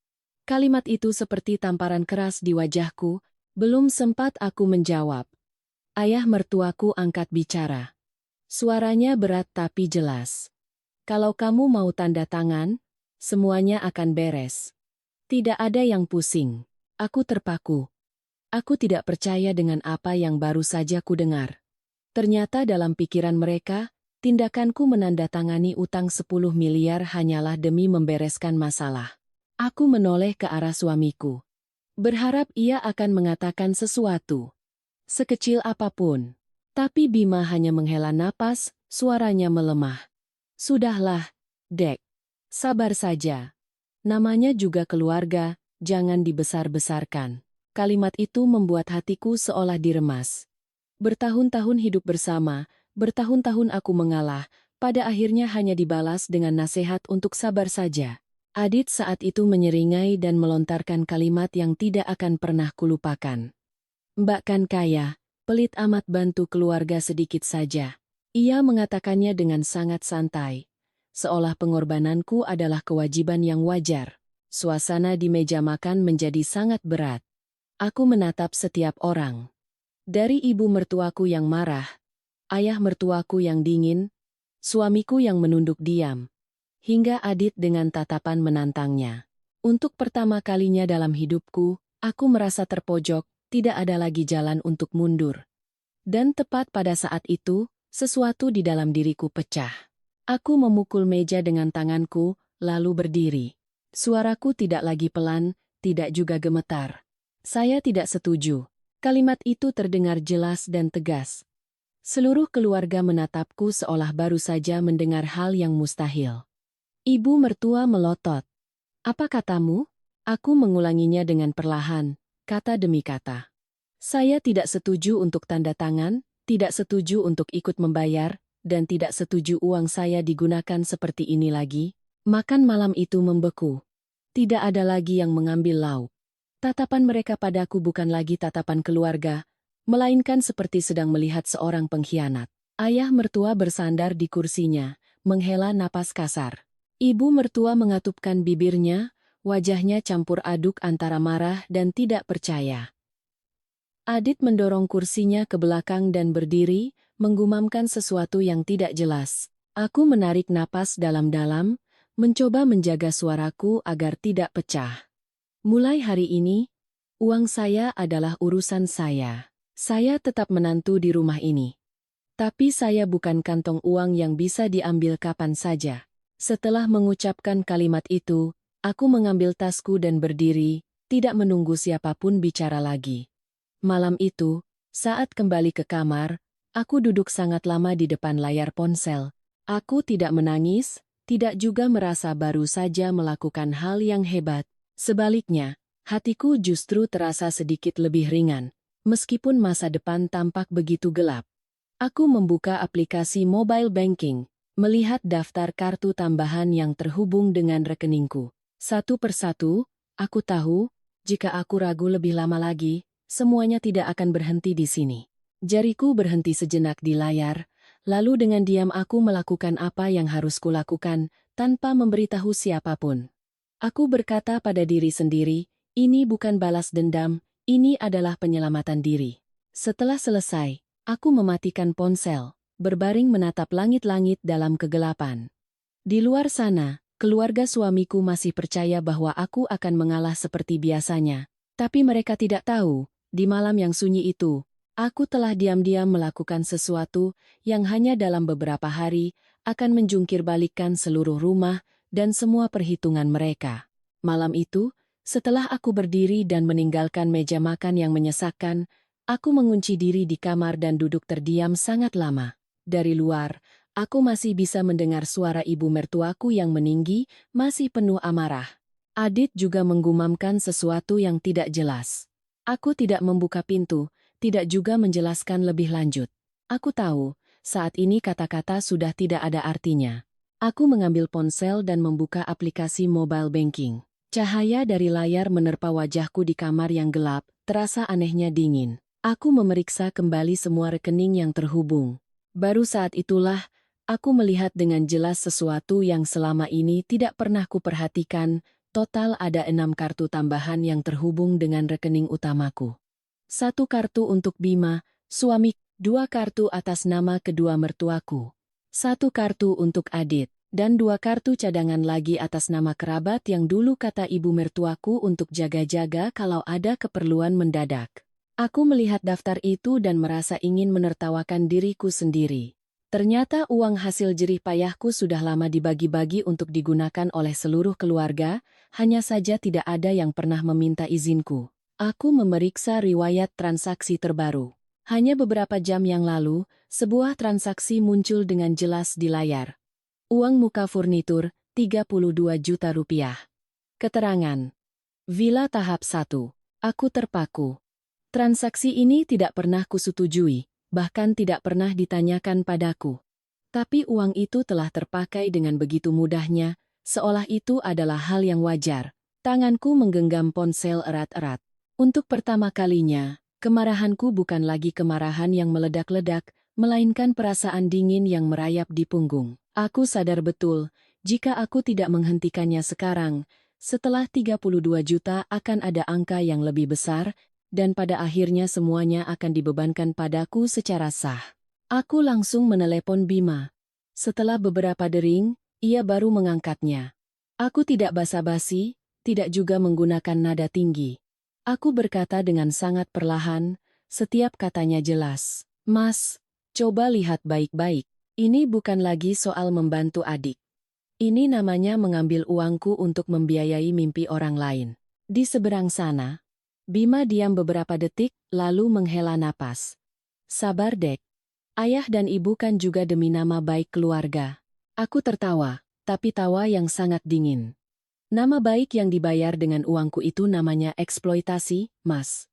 Kalimat itu seperti tamparan keras di wajahku, belum sempat aku menjawab. Ayah mertuaku angkat bicara. Suaranya berat tapi jelas. Kalau kamu mau tanda tangan, semuanya akan beres. Tidak ada yang pusing. Aku terpaku. Aku tidak percaya dengan apa yang baru saja ku dengar. Ternyata dalam pikiran mereka, tindakanku menandatangani utang 10 miliar hanyalah demi membereskan masalah. Aku menoleh ke arah suamiku. Berharap ia akan mengatakan sesuatu. Sekecil apapun. Tapi Bima hanya menghela napas, suaranya melemah. Sudahlah, Dek. Sabar saja. Namanya juga keluarga, jangan dibesar-besarkan. Kalimat itu membuat hatiku seolah diremas. Bertahun-tahun hidup bersama, bertahun-tahun aku mengalah, pada akhirnya hanya dibalas dengan nasihat untuk sabar saja. Adit saat itu menyeringai dan melontarkan kalimat yang tidak akan pernah kulupakan. Mbak kan kaya, pelit amat bantu keluarga sedikit saja. Ia mengatakannya dengan sangat santai. Seolah pengorbananku adalah kewajiban yang wajar. Suasana di meja makan menjadi sangat berat. Aku menatap setiap orang. Dari ibu mertuaku yang marah, ayah mertuaku yang dingin, suamiku yang menunduk diam, hingga Adit dengan tatapan menantangnya. Untuk pertama kalinya dalam hidupku, aku merasa terpojok, tidak ada lagi jalan untuk mundur. Dan tepat pada saat itu, sesuatu di dalam diriku pecah. Aku memukul meja dengan tanganku, lalu berdiri. Suaraku tidak lagi pelan, tidak juga gemetar. Saya tidak setuju. Kalimat itu terdengar jelas dan tegas. Seluruh keluarga menatapku seolah baru saja mendengar hal yang mustahil. Ibu mertua melotot. Apa katamu? Aku mengulanginya dengan perlahan, kata demi kata. Saya tidak setuju untuk tanda tangan, tidak setuju untuk ikut membayar, dan tidak setuju uang saya digunakan seperti ini lagi. Makan malam itu membeku. Tidak ada lagi yang mengambil lauk. Tatapan mereka padaku bukan lagi tatapan keluarga, melainkan seperti sedang melihat seorang pengkhianat. Ayah mertua bersandar di kursinya, menghela napas kasar. Ibu mertua mengatupkan bibirnya, wajahnya campur aduk antara marah dan tidak percaya. Adit mendorong kursinya ke belakang dan berdiri, menggumamkan sesuatu yang tidak jelas. Aku menarik napas dalam-dalam, mencoba menjaga suaraku agar tidak pecah. Mulai hari ini, uang saya adalah urusan saya. Saya tetap menantu di rumah ini. Tapi saya bukan kantong uang yang bisa diambil kapan saja. Setelah mengucapkan kalimat itu, aku mengambil tasku dan berdiri, tidak menunggu siapapun bicara lagi. Malam itu, saat kembali ke kamar, aku duduk sangat lama di depan layar ponsel. Aku tidak menangis, tidak juga merasa baru saja melakukan hal yang hebat. Sebaliknya, hatiku justru terasa sedikit lebih ringan, meskipun masa depan tampak begitu gelap. Aku membuka aplikasi mobile banking, melihat daftar kartu tambahan yang terhubung dengan rekeningku. Satu persatu, aku tahu, jika aku ragu lebih lama lagi, semuanya tidak akan berhenti di sini. Jariku berhenti sejenak di layar, lalu dengan diam aku melakukan apa yang harus kulakukan, tanpa memberitahu siapapun. Aku berkata pada diri sendiri, ini bukan balas dendam, ini adalah penyelamatan diri. Setelah selesai, aku mematikan ponsel, berbaring menatap langit-langit dalam kegelapan. Di luar sana, keluarga suamiku masih percaya bahwa aku akan mengalah seperti biasanya, tapi mereka tidak tahu, di malam yang sunyi itu, aku telah diam-diam melakukan sesuatu yang hanya dalam beberapa hari akan menjungkirbalikkan seluruh rumah dan semua perhitungan mereka. Malam itu, setelah aku berdiri dan meninggalkan meja makan yang menyesakkan, aku mengunci diri di kamar dan duduk terdiam sangat lama. Dari luar, aku masih bisa mendengar suara ibu mertuaku yang meninggi, masih penuh amarah. Adit juga menggumamkan sesuatu yang tidak jelas. Aku tidak membuka pintu, tidak juga menjelaskan lebih lanjut. Aku tahu, saat ini kata-kata sudah tidak ada artinya. Aku mengambil ponsel dan membuka aplikasi mobile banking. Cahaya dari layar menerpa wajahku di kamar yang gelap, terasa anehnya dingin. Aku memeriksa kembali semua rekening yang terhubung. Baru saat itulah, aku melihat dengan jelas sesuatu yang selama ini tidak pernah kuperhatikan. Total ada 6 kartu tambahan yang terhubung dengan rekening utamaku. 1 kartu untuk Bima, suami, 2 kartu atas nama kedua mertuaku. 1 kartu untuk Adit, dan 2 kartu cadangan lagi atas nama kerabat yang dulu kata ibu mertuaku untuk jaga-jaga kalau ada keperluan mendadak. Aku melihat daftar itu dan merasa ingin menertawakan diriku sendiri. Ternyata uang hasil jerih payahku sudah lama dibagi-bagi untuk digunakan oleh seluruh keluarga, hanya saja tidak ada yang pernah meminta izinku. Aku memeriksa riwayat transaksi terbaru. Hanya beberapa jam yang lalu, sebuah transaksi muncul dengan jelas di layar. Uang muka furnitur, 32 juta rupiah. Keterangan. Villa tahap 1. Aku terpaku. Transaksi ini tidak pernah kusetujui, bahkan tidak pernah ditanyakan padaku. Tapi uang itu telah terpakai dengan begitu mudahnya, seolah itu adalah hal yang wajar. Tanganku menggenggam ponsel erat-erat. Untuk pertama kalinya, kemarahanku bukan lagi kemarahan yang meledak-ledak, melainkan perasaan dingin yang merayap di punggung. Aku sadar betul, jika aku tidak menghentikannya sekarang, setelah 32 juta akan ada angka yang lebih besar, dan pada akhirnya semuanya akan dibebankan padaku secara sah. Aku langsung menelepon Bima. Setelah beberapa dering, ia baru mengangkatnya. Aku tidak basa-basi, tidak juga menggunakan nada tinggi. Aku berkata dengan sangat perlahan, setiap katanya jelas. Mas, coba lihat baik-baik. Ini bukan lagi soal membantu adik. Ini namanya mengambil uangku untuk membiayai mimpi orang lain. Di seberang sana, Bima diam beberapa detik, lalu menghela napas. Sabar dek. Ayah dan ibu kan juga demi nama baik keluarga. Aku tertawa, tapi tawa yang sangat dingin. Nama baik yang dibayar dengan uangku itu namanya eksploitasi, Mas.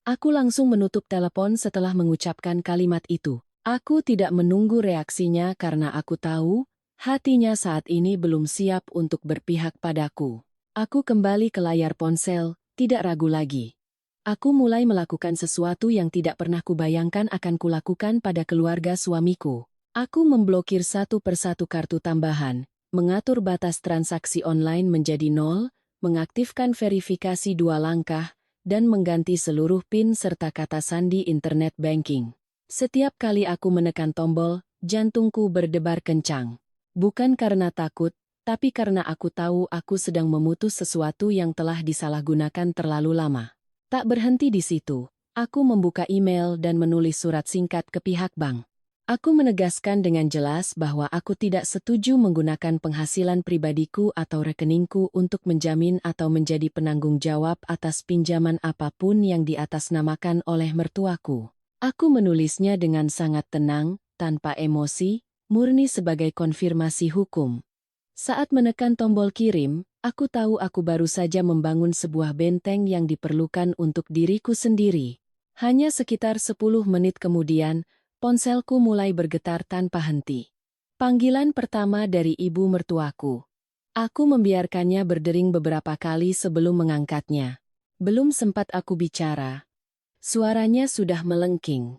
Aku langsung menutup telepon setelah mengucapkan kalimat itu. Aku tidak menunggu reaksinya karena aku tahu, hatinya saat ini belum siap untuk berpihak padaku. Aku kembali ke layar ponsel, tidak ragu lagi. Aku mulai melakukan sesuatu yang tidak pernah kubayangkan akan kulakukan pada keluarga suamiku. Aku memblokir satu persatu kartu tambahan, mengatur batas transaksi online menjadi 0, mengaktifkan verifikasi 2 langkah, dan mengganti seluruh PIN serta kata sandi internet banking. Setiap kali aku menekan tombol, jantungku berdebar kencang. Bukan karena takut, tapi karena aku tahu aku sedang memutus sesuatu yang telah disalahgunakan terlalu lama. Tak berhenti di situ, aku membuka email dan menulis surat singkat ke pihak bank. Aku menegaskan dengan jelas bahwa aku tidak setuju menggunakan penghasilan pribadiku atau rekeningku untuk menjamin atau menjadi penanggung jawab atas pinjaman apapun yang diatasnamakan oleh mertuaku. Aku menulisnya dengan sangat tenang, tanpa emosi, murni sebagai konfirmasi hukum. Saat menekan tombol kirim, aku tahu aku baru saja membangun sebuah benteng yang diperlukan untuk diriku sendiri. Hanya sekitar 10 menit kemudian, ponselku mulai bergetar tanpa henti. Panggilan pertama dari ibu mertuaku. Aku membiarkannya berdering beberapa kali sebelum mengangkatnya. Belum sempat aku bicara. Suaranya sudah melengking.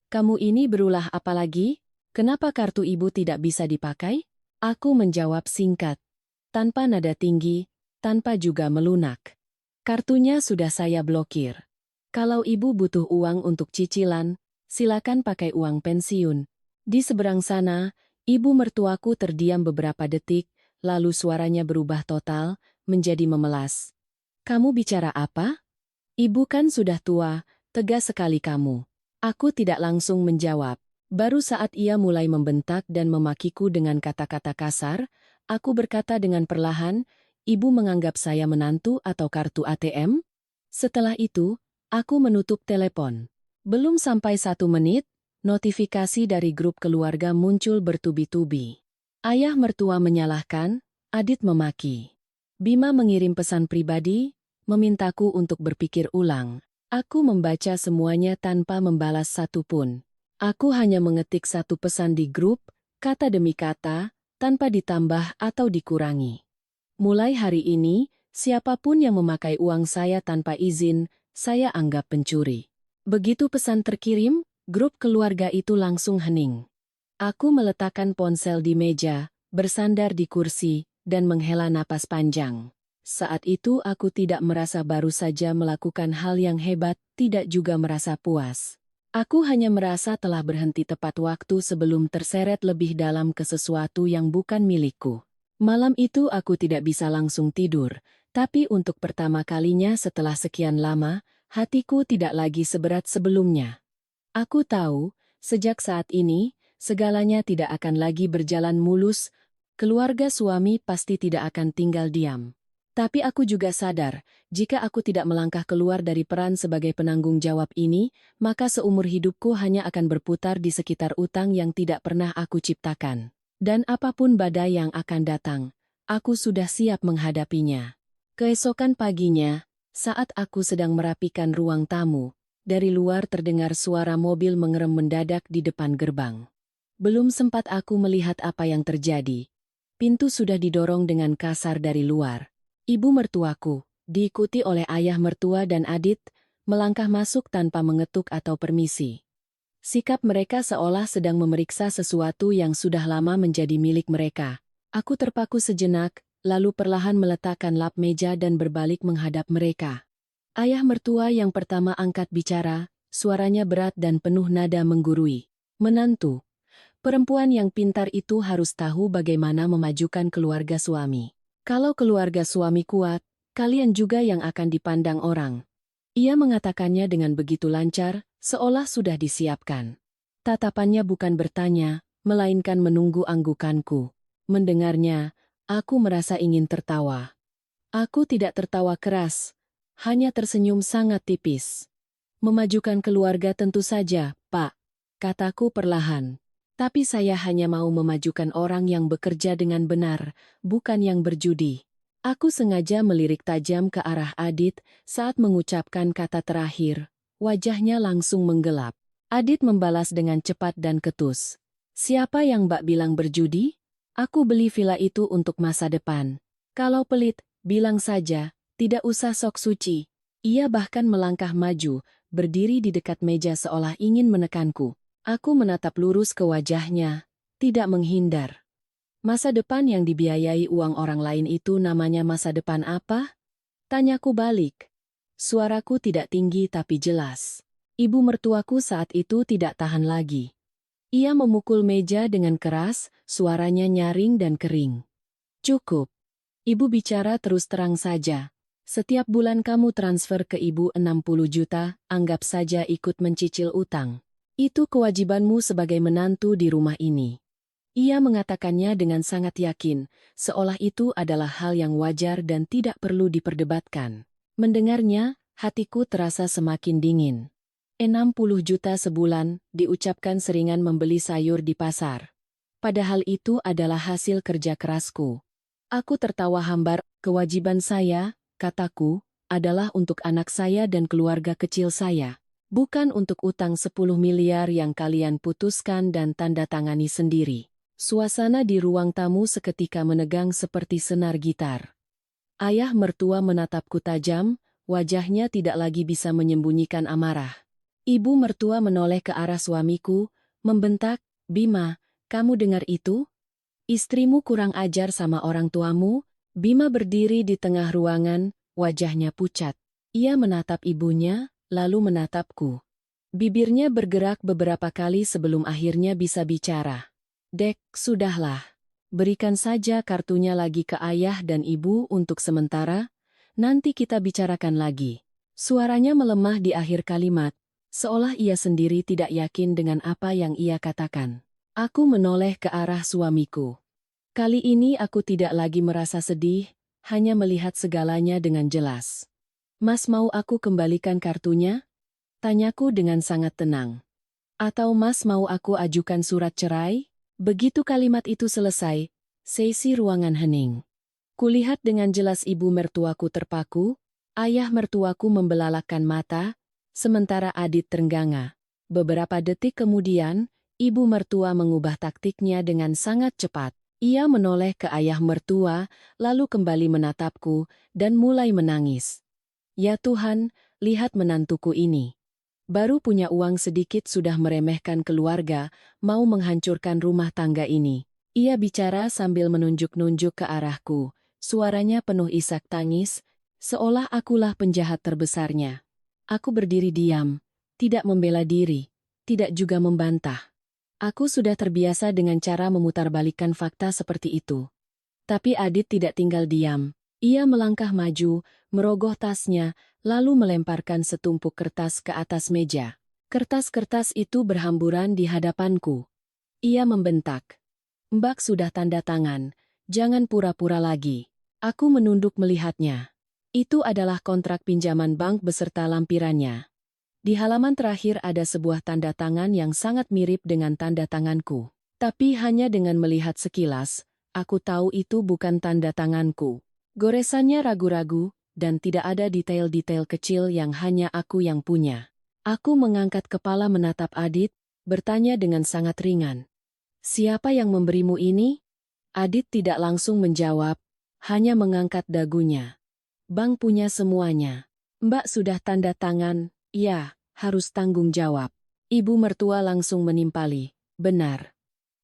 "Kamu ini berulah apa lagi? Kenapa kartu ibu tidak bisa dipakai?" Aku menjawab singkat. Tanpa nada tinggi, tanpa juga melunak. "Kartunya sudah saya blokir. Kalau ibu butuh uang untuk cicilan, silakan pakai uang pensiun." Di seberang sana, ibu mertuaku terdiam beberapa detik, lalu suaranya berubah total, menjadi memelas. "Kamu bicara apa? Ibu kan sudah tua, tegas sekali kamu." Aku tidak langsung menjawab. Baru saat ia mulai membentak dan memakiku dengan kata-kata kasar, aku berkata dengan perlahan, "Ibu menganggap saya menantu atau kartu ATM?" Setelah itu, aku menutup telepon. Belum sampai 1 menit, notifikasi dari grup keluarga muncul bertubi-tubi. Ayah mertua menyalahkan, Adit memaki. Bima mengirim pesan pribadi, memintaku untuk berpikir ulang. Aku membaca semuanya tanpa membalas satupun. Aku hanya mengetik satu pesan di grup, kata demi kata, tanpa ditambah atau dikurangi. "Mulai hari ini, siapapun yang memakai uang saya tanpa izin, saya anggap pencuri." Begitu pesan terkirim, grup keluarga itu langsung hening. Aku meletakkan ponsel di meja, bersandar di kursi, dan menghela napas panjang. Saat itu aku tidak merasa baru saja melakukan hal yang hebat, tidak juga merasa puas. Aku hanya merasa telah berhenti tepat waktu sebelum terseret lebih dalam ke sesuatu yang bukan milikku. Malam itu aku tidak bisa langsung tidur, tapi untuk pertama kalinya setelah sekian lama, hatiku tidak lagi seberat sebelumnya. Aku tahu, sejak saat ini, segalanya tidak akan lagi berjalan mulus, keluarga suami pasti tidak akan tinggal diam. Tapi aku juga sadar, jika aku tidak melangkah keluar dari peran sebagai penanggung jawab ini, maka seumur hidupku hanya akan berputar di sekitar utang yang tidak pernah aku ciptakan. Dan apapun badai yang akan datang, aku sudah siap menghadapinya. Keesokan paginya, saat aku sedang merapikan ruang tamu, dari luar terdengar suara mobil mengerem mendadak di depan gerbang. Belum sempat aku melihat apa yang terjadi. Pintu sudah didorong dengan kasar dari luar. Ibu mertuaku, diikuti oleh ayah mertua dan Adit, melangkah masuk tanpa mengetuk atau permisi. Sikap mereka seolah sedang memeriksa sesuatu yang sudah lama menjadi milik mereka. Aku terpaku sejenak, lalu perlahan meletakkan lap meja dan berbalik menghadap mereka. Ayah mertua yang pertama angkat bicara, suaranya berat dan penuh nada menggurui. "Menantu, perempuan yang pintar itu harus tahu bagaimana memajukan keluarga suami. Kalau keluarga suami kuat, kalian juga yang akan dipandang orang." Ia mengatakannya dengan begitu lancar, seolah sudah disiapkan. Tatapannya bukan bertanya, melainkan menunggu anggukanku. Mendengarnya, aku merasa ingin tertawa. Aku tidak tertawa keras, hanya tersenyum sangat tipis. "Memajukan keluarga tentu saja, Pak," kataku perlahan. "Tapi saya hanya mau memajukan orang yang bekerja dengan benar, bukan yang berjudi." Aku sengaja melirik tajam ke arah Adit saat mengucapkan kata terakhir. Wajahnya langsung menggelap. Adit membalas dengan cepat dan ketus. "Siapa yang Mbak bilang berjudi? Aku beli villa itu untuk masa depan. Kalau pelit, bilang saja, tidak usah sok suci." Ia bahkan melangkah maju, berdiri di dekat meja seolah ingin menekanku. Aku menatap lurus ke wajahnya, tidak menghindar. "Masa depan yang dibiayai uang orang lain itu namanya masa depan apa?" Tanyaku balik. Suaraku tidak tinggi tapi jelas. Ibu mertuaku saat itu tidak tahan lagi. Ia memukul meja dengan keras, suaranya nyaring dan kering. Cukup. Ibu bicara terus terang saja. Setiap bulan kamu transfer ke ibu 60 juta, anggap saja ikut mencicil utang. Itu kewajibanmu sebagai menantu di rumah ini. Ia mengatakannya dengan sangat yakin, seolah itu adalah hal yang wajar dan tidak perlu diperdebatkan. Mendengarnya, hatiku terasa semakin dingin. 60 juta sebulan, diucapkan seringan membeli sayur di pasar. Padahal itu adalah hasil kerja kerasku. Aku tertawa hambar, kewajiban saya, kataku, adalah untuk anak saya dan keluarga kecil saya. Bukan untuk utang 10 miliar yang kalian putuskan dan tanda tangani sendiri. Suasana di ruang tamu seketika menegang seperti senar gitar. Ayah mertua menatapku tajam, wajahnya tidak lagi bisa menyembunyikan amarah. Ibu mertua menoleh ke arah suamiku, membentak, "Bima, kamu dengar itu? Istrimu kurang ajar sama orang tuamu?" Bima berdiri di tengah ruangan, wajahnya pucat. Ia menatap ibunya, lalu menatapku. Bibirnya bergerak beberapa kali sebelum akhirnya bisa bicara. "Dek, sudahlah. Berikan saja kartunya lagi ke ayah dan ibu untuk sementara, nanti kita bicarakan lagi." Suaranya melemah di akhir kalimat, seolah ia sendiri tidak yakin dengan apa yang ia katakan. Aku menoleh ke arah suamiku. Kali ini aku tidak lagi merasa sedih, hanya melihat segalanya dengan jelas. "Mas mau aku kembalikan kartunya?" Tanyaku dengan sangat tenang. "Atau Mas mau aku ajukan surat cerai?" Begitu kalimat itu selesai, sesi ruangan hening. Kulihat dengan jelas ibu mertuaku terpaku, ayah mertuaku membelalakkan mata, sementara Adit terengganga. Beberapa detik kemudian, ibu mertua mengubah taktiknya dengan sangat cepat. Ia menoleh ke ayah mertua, lalu kembali menatapku, dan mulai menangis. "Ya Tuhan, lihat menantuku ini. Baru punya uang sedikit sudah meremehkan keluarga, mau menghancurkan rumah tangga ini." Ia bicara sambil menunjuk-nunjuk ke arahku, suaranya penuh isak tangis, seolah akulah penjahat terbesarnya. Aku berdiri diam, tidak membela diri, tidak juga membantah. Aku sudah terbiasa dengan cara memutarbalikkan fakta seperti itu. Tapi Adit tidak tinggal diam. Ia melangkah maju, merogoh tasnya, lalu melemparkan setumpuk kertas ke atas meja. Kertas-kertas itu berhamburan di hadapanku. Ia membentak. "Mbak sudah tanda tangan, jangan pura-pura lagi." Aku menunduk melihatnya. Itu adalah kontrak pinjaman bank beserta lampirannya. Di halaman terakhir ada sebuah tanda tangan yang sangat mirip dengan tanda tanganku. Tapi hanya dengan melihat sekilas, aku tahu itu bukan tanda tanganku. Goresannya ragu-ragu, dan tidak ada detail-detail kecil yang hanya aku yang punya. Aku mengangkat kepala menatap Adit, bertanya dengan sangat ringan. "Siapa yang memberimu ini?" Adit tidak langsung menjawab, hanya mengangkat dagunya. "Bank punya semuanya. Mbak sudah tanda tangan, ya, harus tanggung jawab." Ibu mertua langsung menimpali, "Benar.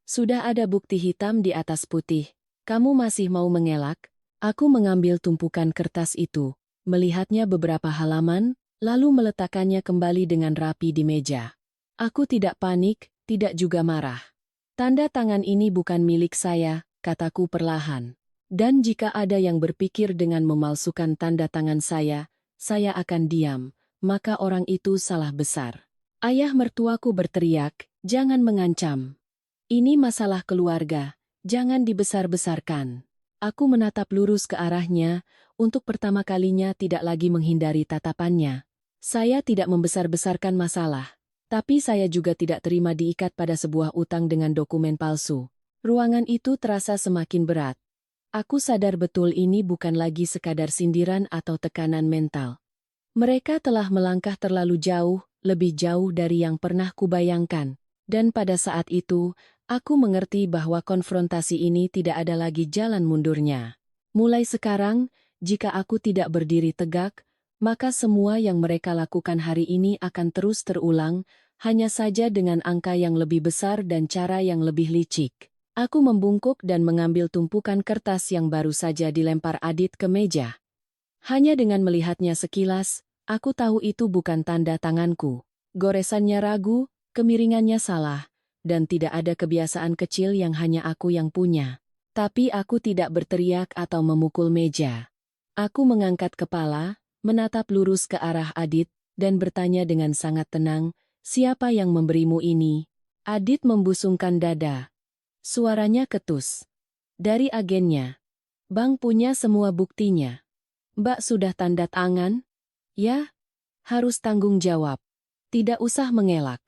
Sudah ada bukti hitam di atas putih. Kamu masih mau mengelak?" Aku mengambil tumpukan kertas itu, melihatnya beberapa halaman, lalu meletakkannya kembali dengan rapi di meja. Aku tidak panik, tidak juga marah. "Tanda tangan ini bukan milik saya," kataku perlahan. "Dan jika ada yang berpikir dengan memalsukan tanda tangan saya akan diam, maka orang itu salah besar." Ayah mertuaku berteriak, "Jangan mengancam. Ini masalah keluarga, jangan dibesar-besarkan." Aku menatap lurus ke arahnya, untuk pertama kalinya tidak lagi menghindari tatapannya. Saya tidak membesar-besarkan masalah, tapi saya juga tidak terima diikat pada sebuah utang dengan dokumen palsu. Ruangan itu terasa semakin berat. Aku sadar betul ini bukan lagi sekadar sindiran atau tekanan mental. Mereka telah melangkah terlalu jauh, lebih jauh dari yang pernah kubayangkan. Dan pada saat itu, aku mengerti bahwa konfrontasi ini tidak ada lagi jalan mundurnya. Mulai sekarang, jika aku tidak berdiri tegak, maka semua yang mereka lakukan hari ini akan terus terulang, hanya saja dengan angka yang lebih besar dan cara yang lebih licik. Aku membungkuk dan mengambil tumpukan kertas yang baru saja dilempar Adit ke meja. Hanya dengan melihatnya sekilas, Aku tahu itu bukan tanda tanganku. Goresannya ragu, kemiringannya salah, dan tidak ada kebiasaan kecil yang hanya aku yang punya. Tapi aku tidak berteriak atau memukul meja. Aku mengangkat kepala, menatap lurus ke arah Adit, dan bertanya dengan sangat tenang, "Siapa yang memberimu ini?" Adit membusungkan dada. Suaranya ketus. "Dari agennya. Bang punya semua buktinya." "Mbak sudah tanda tangan?" "Ya, harus tanggung jawab. Tidak usah mengelak."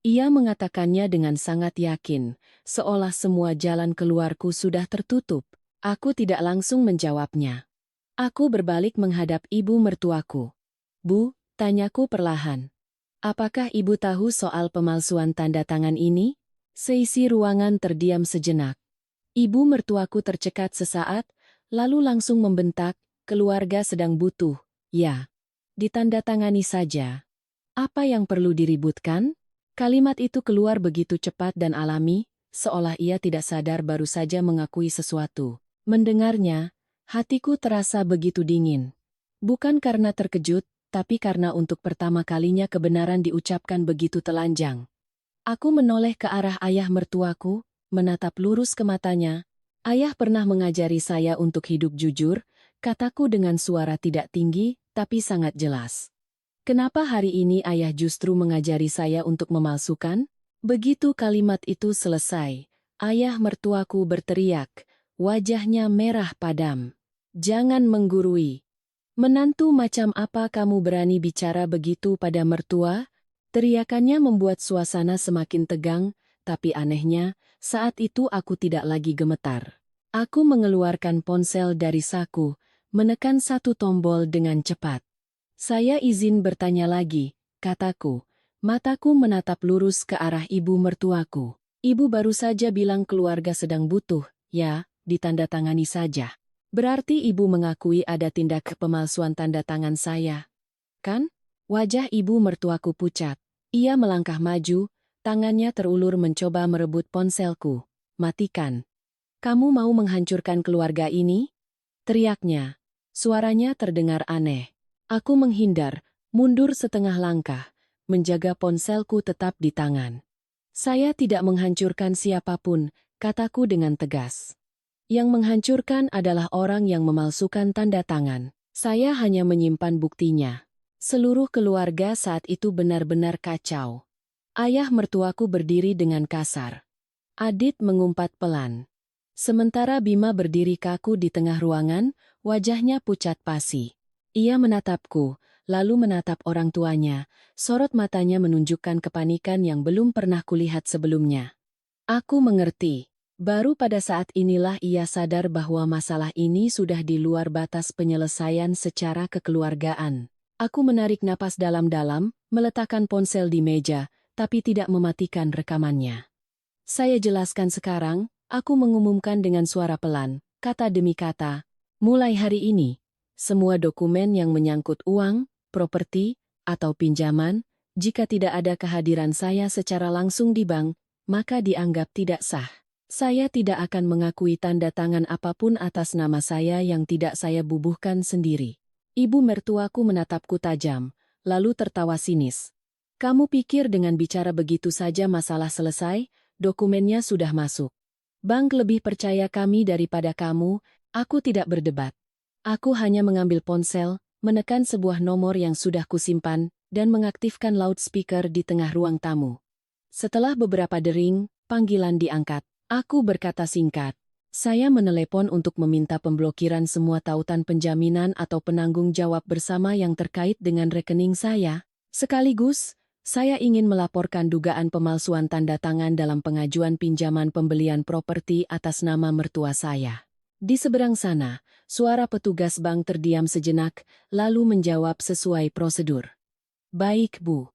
Ia mengatakannya dengan sangat yakin, seolah semua jalan keluarku sudah tertutup. Aku tidak langsung menjawabnya. Aku berbalik menghadap ibu mertuaku. "Bu," tanyaku perlahan. "Apakah ibu tahu soal pemalsuan tanda tangan ini?" Seisi ruangan terdiam sejenak. Ibu mertuaku tercekat sesaat, lalu langsung membentak, "Keluarga sedang butuh." "Ya, ditandatangani saja. Apa yang perlu diributkan?" Kalimat itu keluar begitu cepat dan alami, seolah ia tidak sadar baru saja mengakui sesuatu. Mendengarnya, hatiku terasa begitu dingin. Bukan karena terkejut, tapi karena untuk pertama kalinya kebenaran diucapkan begitu telanjang. Aku menoleh ke arah ayah mertuaku, menatap lurus ke matanya. "Ayah pernah mengajari saya untuk hidup jujur," kataku dengan suara tidak tinggi, tapi sangat jelas. "Kenapa hari ini ayah justru mengajari saya untuk memalsukan?" Begitu kalimat itu selesai, ayah mertuaku berteriak, wajahnya merah padam. "Jangan menggurui. Menantu macam apa kamu berani bicara begitu pada mertua?" Teriakannya membuat suasana semakin tegang, tapi anehnya, saat itu aku tidak lagi gemetar. Aku mengeluarkan ponsel dari saku, menekan satu tombol dengan cepat. "Saya izin bertanya lagi," kataku. Mataku menatap lurus ke arah ibu mertuaku. "Ibu baru saja bilang keluarga sedang butuh, ya, ditandatangani saja. Berarti ibu mengakui ada tindak pemalsuan tanda tangan saya, kan?" Wajah ibu mertuaku pucat. Ia melangkah maju, tangannya terulur mencoba merebut ponselku. "Matikan. Kamu mau menghancurkan keluarga ini?" teriaknya. Suaranya terdengar aneh. Aku menghindar, mundur setengah langkah, menjaga ponselku tetap di tangan. "Saya tidak menghancurkan siapapun," kataku dengan tegas. "Yang menghancurkan adalah orang yang memalsukan tanda tangan. Saya hanya menyimpan buktinya." Seluruh keluarga saat itu benar-benar kacau. Ayah mertuaku berdiri dengan kasar. Adit mengumpat pelan. Sementara Bima berdiri kaku di tengah ruangan, wajahnya pucat pasi. Ia menatapku, lalu menatap orang tuanya, sorot matanya menunjukkan kepanikan yang belum pernah kulihat sebelumnya. Aku mengerti. Baru pada saat inilah ia sadar bahwa masalah ini sudah di luar batas penyelesaian secara kekeluargaan. Aku menarik napas dalam-dalam, meletakkan ponsel di meja, tapi tidak mematikan rekamannya. "Saya jelaskan sekarang," aku mengumumkan dengan suara pelan, kata demi kata. "Mulai hari ini, semua dokumen yang menyangkut uang, properti, atau pinjaman, jika tidak ada kehadiran saya secara langsung di bank, maka dianggap tidak sah. Saya tidak akan mengakui tanda tangan apapun atas nama saya yang tidak saya bubuhkan sendiri." Ibu mertuaku menatapku tajam, lalu tertawa sinis. "Kamu pikir dengan bicara begitu saja masalah selesai? Dokumennya sudah masuk. Bank lebih percaya kami daripada kamu." Aku tidak berdebat. Aku hanya mengambil ponsel, menekan sebuah nomor yang sudah kusimpan, dan mengaktifkan loudspeaker di tengah ruang tamu. Setelah beberapa dering, panggilan diangkat. Aku berkata singkat. "Saya menelepon untuk meminta pemblokiran semua tautan penjaminan atau penanggung jawab bersama yang terkait dengan rekening saya. Sekaligus, saya ingin melaporkan dugaan pemalsuan tanda tangan dalam pengajuan pinjaman pembelian properti atas nama mertua saya." Di seberang sana, suara petugas bank terdiam sejenak, lalu menjawab sesuai prosedur. "Baik, Bu.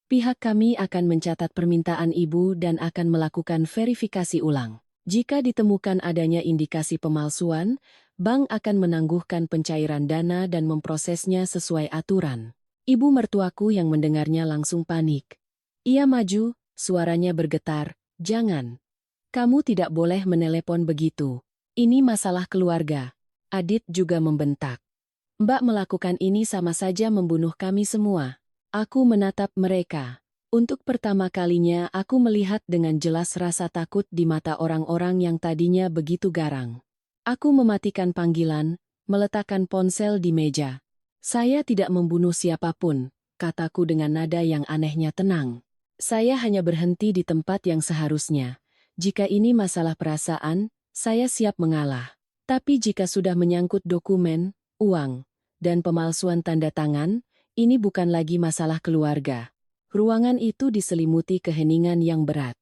Pihak kami akan mencatat permintaan Ibu dan akan melakukan verifikasi ulang. Jika ditemukan adanya indikasi pemalsuan, bank akan menangguhkan pencairan dana dan memprosesnya sesuai aturan." Ibu mertuaku yang mendengarnya langsung panik. Ia maju, suaranya bergetar, "Jangan. Kamu tidak boleh menelepon begitu. Ini masalah keluarga." Adit juga membentak. Mbak melakukan ini sama saja membunuh kami semua. Aku menatap mereka. Untuk pertama kalinya aku melihat dengan jelas rasa takut di mata orang-orang yang tadinya begitu garang. Aku mematikan panggilan, meletakkan ponsel di meja. Saya tidak membunuh siapapun, kataku dengan nada yang anehnya tenang. Saya hanya berhenti di tempat yang seharusnya. Jika ini masalah perasaan, saya siap mengalah. Tapi jika sudah menyangkut dokumen, uang, dan pemalsuan tanda tangan, ini bukan lagi masalah keluarga. Ruangan itu diselimuti keheningan yang berat.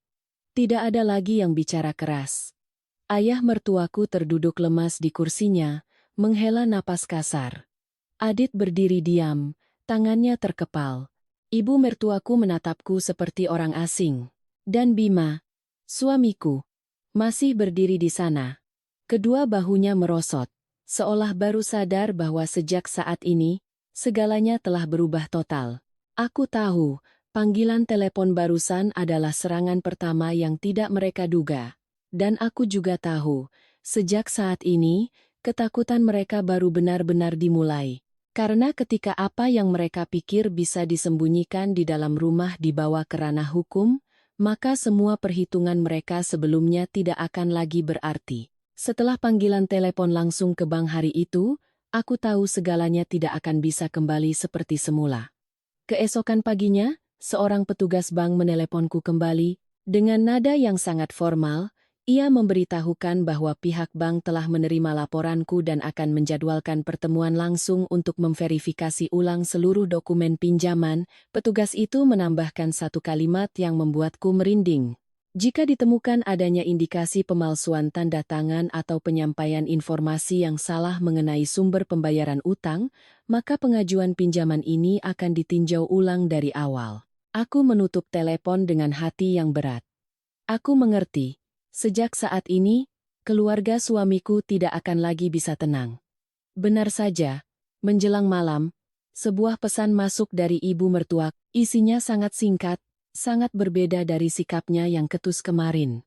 Tidak ada lagi yang bicara keras. Ayah mertuaku terduduk lemas di kursinya, menghela napas kasar. Adit berdiri diam, tangannya terkepal. Ibu mertuaku menatapku seperti orang asing. Dan Bima, suamiku, masih berdiri di sana. Kedua bahunya merosot, seolah baru sadar bahwa sejak saat ini, segalanya telah berubah total. Aku tahu, panggilan telepon barusan adalah serangan pertama yang tidak mereka duga. Dan aku juga tahu, sejak saat ini, ketakutan mereka baru benar-benar dimulai. Karena ketika apa yang mereka pikir bisa disembunyikan di dalam rumah dibawa ke ranah hukum, maka semua perhitungan mereka sebelumnya tidak akan lagi berarti. Setelah panggilan telepon langsung ke bank hari itu, aku tahu segalanya tidak akan bisa kembali seperti semula. Keesokan paginya, seorang petugas bank meneleponku kembali. Dengan nada yang sangat formal, ia memberitahukan bahwa pihak bank telah menerima laporanku dan akan menjadwalkan pertemuan langsung untuk memverifikasi ulang seluruh dokumen pinjaman. Petugas itu menambahkan satu kalimat yang membuatku merinding. Jika ditemukan adanya indikasi pemalsuan tanda tangan atau penyampaian informasi yang salah mengenai sumber pembayaran utang, maka pengajuan pinjaman ini akan ditinjau ulang dari awal. Aku menutup telepon dengan hati yang berat. Aku mengerti, sejak saat ini, keluarga suamiku tidak akan lagi bisa tenang. Benar saja, menjelang malam, sebuah pesan masuk dari ibu mertua, isinya sangat singkat, sangat berbeda dari sikapnya yang ketus kemarin.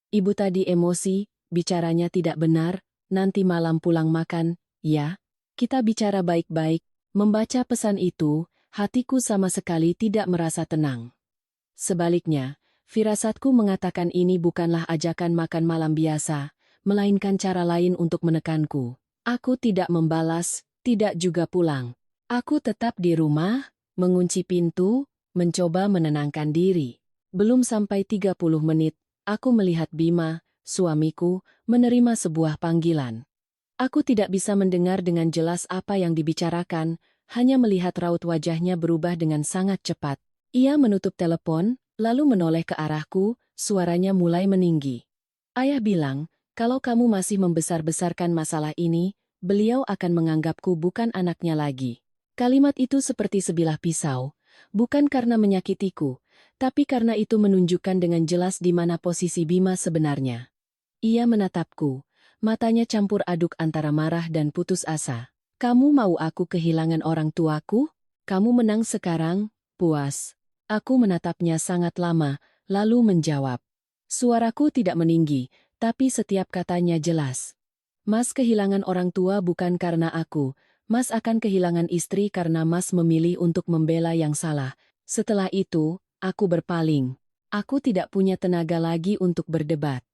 Ibu tadi emosi, bicaranya tidak benar, nanti malam pulang makan, ya? Kita bicara baik-baik. Membaca pesan itu, hatiku sama sekali tidak merasa tenang. Sebaliknya, firasatku mengatakan ini bukanlah ajakan makan malam biasa, melainkan cara lain untuk menekanku. Aku tidak membalas, tidak juga pulang. Aku tetap di rumah, mengunci pintu, mencoba menenangkan diri. Belum sampai 30 menit, aku melihat Bima, suamiku, menerima sebuah panggilan. Aku tidak bisa mendengar dengan jelas apa yang dibicarakan, hanya melihat raut wajahnya berubah dengan sangat cepat. Ia menutup telepon, lalu menoleh ke arahku, suaranya mulai meninggi. Ayah bilang, kalau kamu masih membesar-besarkan masalah ini, beliau akan menganggapku bukan anaknya lagi. Kalimat itu seperti sebilah pisau. Bukan karena menyakitiku, tapi karena itu menunjukkan dengan jelas di mana posisi Bima sebenarnya. Ia menatapku, matanya campur aduk antara marah dan putus asa. Kamu mau aku kehilangan orang tuaku? Kamu menang sekarang, puas. Aku menatapnya sangat lama, lalu menjawab. Suaraku tidak meninggi, tapi setiap katanya jelas. Mas kehilangan orang tua bukan karena aku. Mas akan kehilangan istri karena Mas memilih untuk membela yang salah. Setelah itu, aku berpaling. Aku tidak punya tenaga lagi untuk berdebat.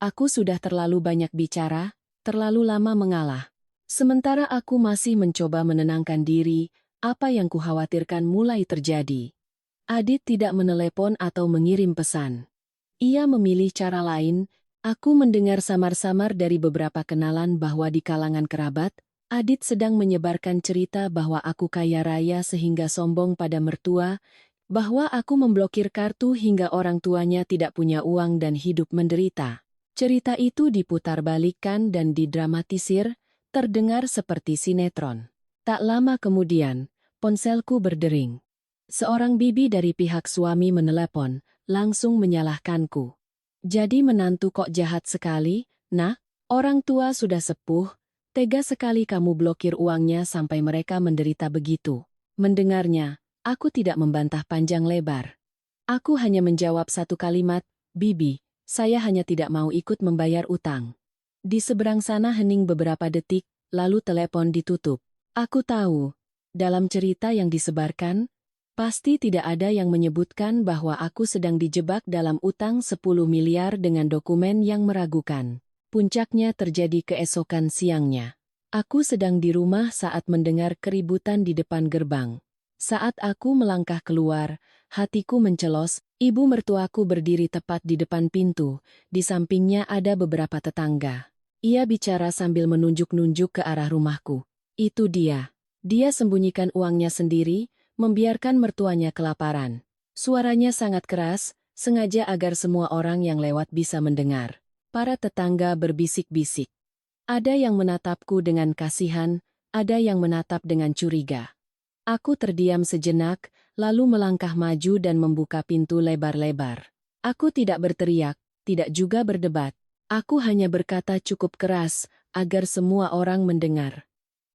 Aku sudah terlalu banyak bicara, terlalu lama mengalah. Sementara aku masih mencoba menenangkan diri, apa yang kukhawatirkan mulai terjadi. Adit tidak menelepon atau mengirim pesan. Ia memilih cara lain. Aku mendengar samar-samar dari beberapa kenalan bahwa di kalangan kerabat, Adit sedang menyebarkan cerita bahwa aku kaya raya sehingga sombong pada mertua, bahwa aku memblokir kartu hingga orang tuanya tidak punya uang dan hidup menderita. Cerita itu diputarbalikkan dan didramatisir, terdengar seperti sinetron. Tak lama kemudian, ponselku berdering. Seorang bibi dari pihak suami menelepon, langsung menyalahkanku. Jadi menantu kok jahat sekali, nah, orang tua sudah sepuh, tega sekali kamu blokir uangnya sampai mereka menderita begitu. Mendengarnya, aku tidak membantah panjang lebar. Aku hanya menjawab satu kalimat, Bibi, saya hanya tidak mau ikut membayar utang. Di seberang sana hening beberapa detik, lalu telepon ditutup. Aku tahu, dalam cerita yang disebarkan, pasti tidak ada yang menyebutkan bahwa aku sedang dijebak dalam utang 10 miliar dengan dokumen yang meragukan. Puncaknya terjadi keesokan siangnya. Aku sedang di rumah saat mendengar keributan di depan gerbang. Saat aku melangkah keluar, hatiku mencelos, ibu mertuaku berdiri tepat di depan pintu, di sampingnya ada beberapa tetangga. Ia bicara sambil menunjuk-nunjuk ke arah rumahku. Itu dia. Dia sembunyikan uangnya sendiri, membiarkan mertuanya kelaparan. Suaranya sangat keras, sengaja agar semua orang yang lewat bisa mendengar. Para tetangga berbisik-bisik. Ada yang menatapku dengan kasihan, ada yang menatap dengan curiga. Aku terdiam sejenak, lalu melangkah maju dan membuka pintu lebar-lebar. Aku tidak berteriak, tidak juga berdebat. Aku hanya berkata cukup keras, agar semua orang mendengar.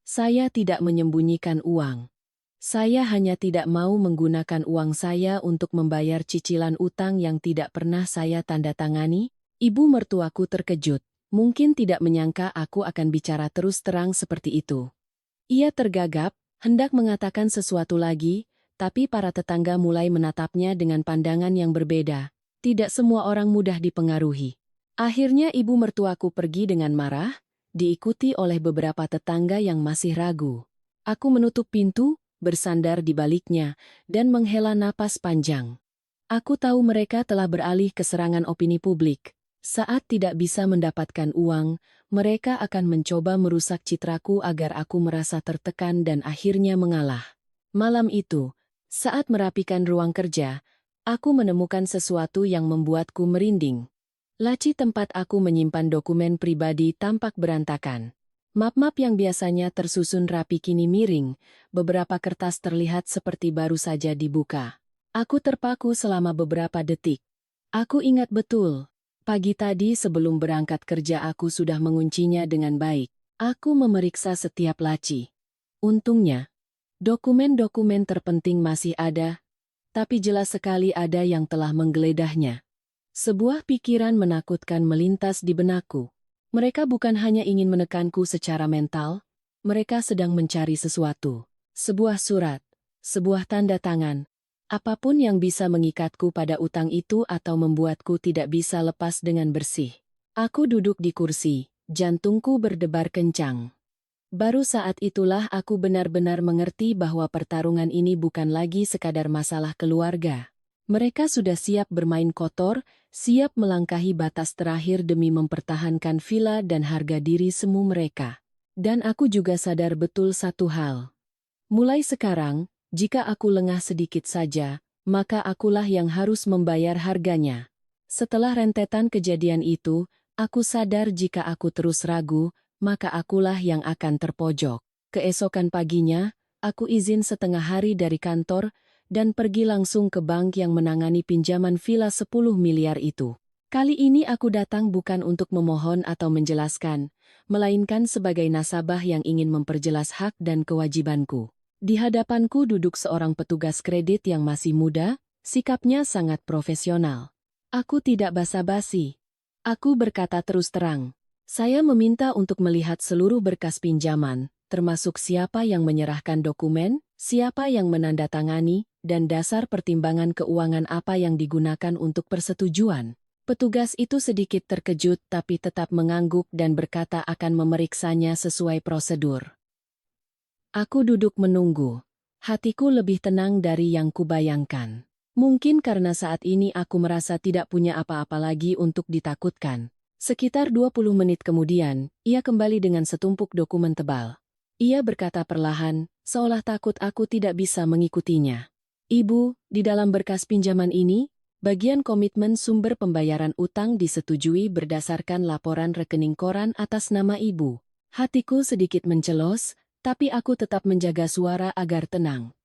Saya tidak menyembunyikan uang. Saya hanya tidak mau menggunakan uang saya untuk membayar cicilan utang yang tidak pernah saya tanda tangani. Ibu mertuaku terkejut, mungkin tidak menyangka aku akan bicara terus terang seperti itu. Ia tergagap, hendak mengatakan sesuatu lagi, tapi para tetangga mulai menatapnya dengan pandangan yang berbeda. Tidak semua orang mudah dipengaruhi. Akhirnya ibu mertuaku pergi dengan marah, diikuti oleh beberapa tetangga yang masih ragu. Aku menutup pintu, bersandar di baliknya, dan menghela napas panjang. Aku tahu mereka telah beralih ke serangan opini publik. Saat tidak bisa mendapatkan uang, mereka akan mencoba merusak citraku agar aku merasa tertekan dan akhirnya mengalah. Malam itu, saat merapikan ruang kerja, aku menemukan sesuatu yang membuatku merinding. Laci tempat aku menyimpan dokumen pribadi tampak berantakan. Map-map yang biasanya tersusun rapi kini miring, beberapa kertas terlihat seperti baru saja dibuka. Aku terpaku selama beberapa detik. Aku ingat betul, pagi tadi sebelum berangkat kerja aku sudah menguncinya dengan baik. Aku memeriksa setiap laci. Untungnya, dokumen-dokumen terpenting masih ada, tapi jelas sekali ada yang telah menggeledahnya. Sebuah pikiran menakutkan melintas di benakku. Mereka bukan hanya ingin menekanku secara mental, mereka sedang mencari sesuatu. Sebuah surat, sebuah tanda tangan, apapun yang bisa mengikatku pada utang itu atau membuatku tidak bisa lepas dengan bersih. Aku duduk di kursi, jantungku berdebar kencang. Baru saat itulah aku benar-benar mengerti bahwa pertarungan ini bukan lagi sekadar masalah keluarga. Mereka sudah siap bermain kotor, siap melangkahi batas terakhir demi mempertahankan villa dan harga diri semu mereka. Dan aku juga sadar betul satu hal. Mulai sekarang, jika aku lengah sedikit saja, maka akulah yang harus membayar harganya. Setelah rentetan kejadian itu, aku sadar jika aku terus ragu, maka akulah yang akan terpojok. Keesokan paginya, aku izin setengah hari dari kantor, dan pergi langsung ke bank yang menangani pinjaman villa 10 miliar itu. Kali ini aku datang bukan untuk memohon atau menjelaskan, melainkan sebagai nasabah yang ingin memperjelas hak dan kewajibanku. Di hadapanku duduk seorang petugas kredit yang masih muda, sikapnya sangat profesional. Aku tidak basa-basi. Aku berkata terus terang. Saya meminta untuk melihat seluruh berkas pinjaman, termasuk siapa yang menyerahkan dokumen, siapa yang menandatangani, dan dasar pertimbangan keuangan apa yang digunakan untuk persetujuan. Petugas itu sedikit terkejut tapi tetap mengangguk dan berkata akan memeriksanya sesuai prosedur. Aku duduk menunggu. Hatiku lebih tenang dari yang kubayangkan. Mungkin karena saat ini aku merasa tidak punya apa-apa lagi untuk ditakutkan. Sekitar 20 menit kemudian, ia kembali dengan setumpuk dokumen tebal. Ia berkata perlahan, seolah takut aku tidak bisa mengikutinya. Ibu, di dalam berkas pinjaman ini, bagian komitmen sumber pembayaran utang disetujui berdasarkan laporan rekening koran atas nama ibu. Hatiku sedikit mencelos, tapi aku tetap menjaga suara agar tenang.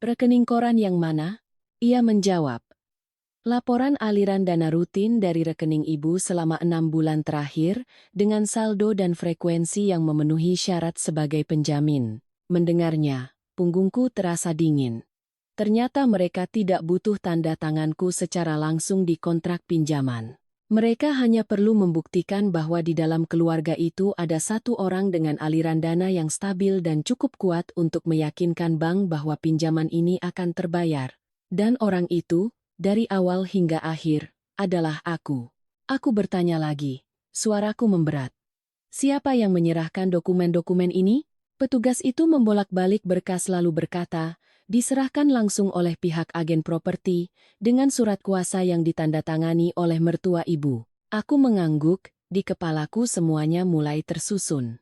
Rekening koran yang mana? Ia menjawab. Laporan aliran dana rutin dari rekening ibu selama 6 bulan terakhir, dengan saldo dan frekuensi yang memenuhi syarat sebagai penjamin. Mendengarnya, punggungku terasa dingin. Ternyata mereka tidak butuh tanda tanganku secara langsung di kontrak pinjaman. Mereka hanya perlu membuktikan bahwa di dalam keluarga itu ada satu orang dengan aliran dana yang stabil dan cukup kuat untuk meyakinkan bank bahwa pinjaman ini akan terbayar. Dan orang itu, dari awal hingga akhir, adalah aku. Aku bertanya lagi. Suaraku memberat. Siapa yang menyerahkan dokumen-dokumen ini? Petugas itu membolak-balik berkas lalu berkata, diserahkan langsung oleh pihak agen properti, dengan surat kuasa yang ditandatangani oleh mertua ibu. Aku mengangguk, di kepalaku semuanya mulai tersusun.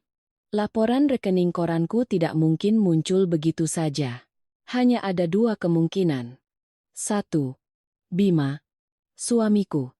Laporan rekening koranku tidak mungkin muncul begitu saja. Hanya ada dua kemungkinan. 1. Bima, suamiku,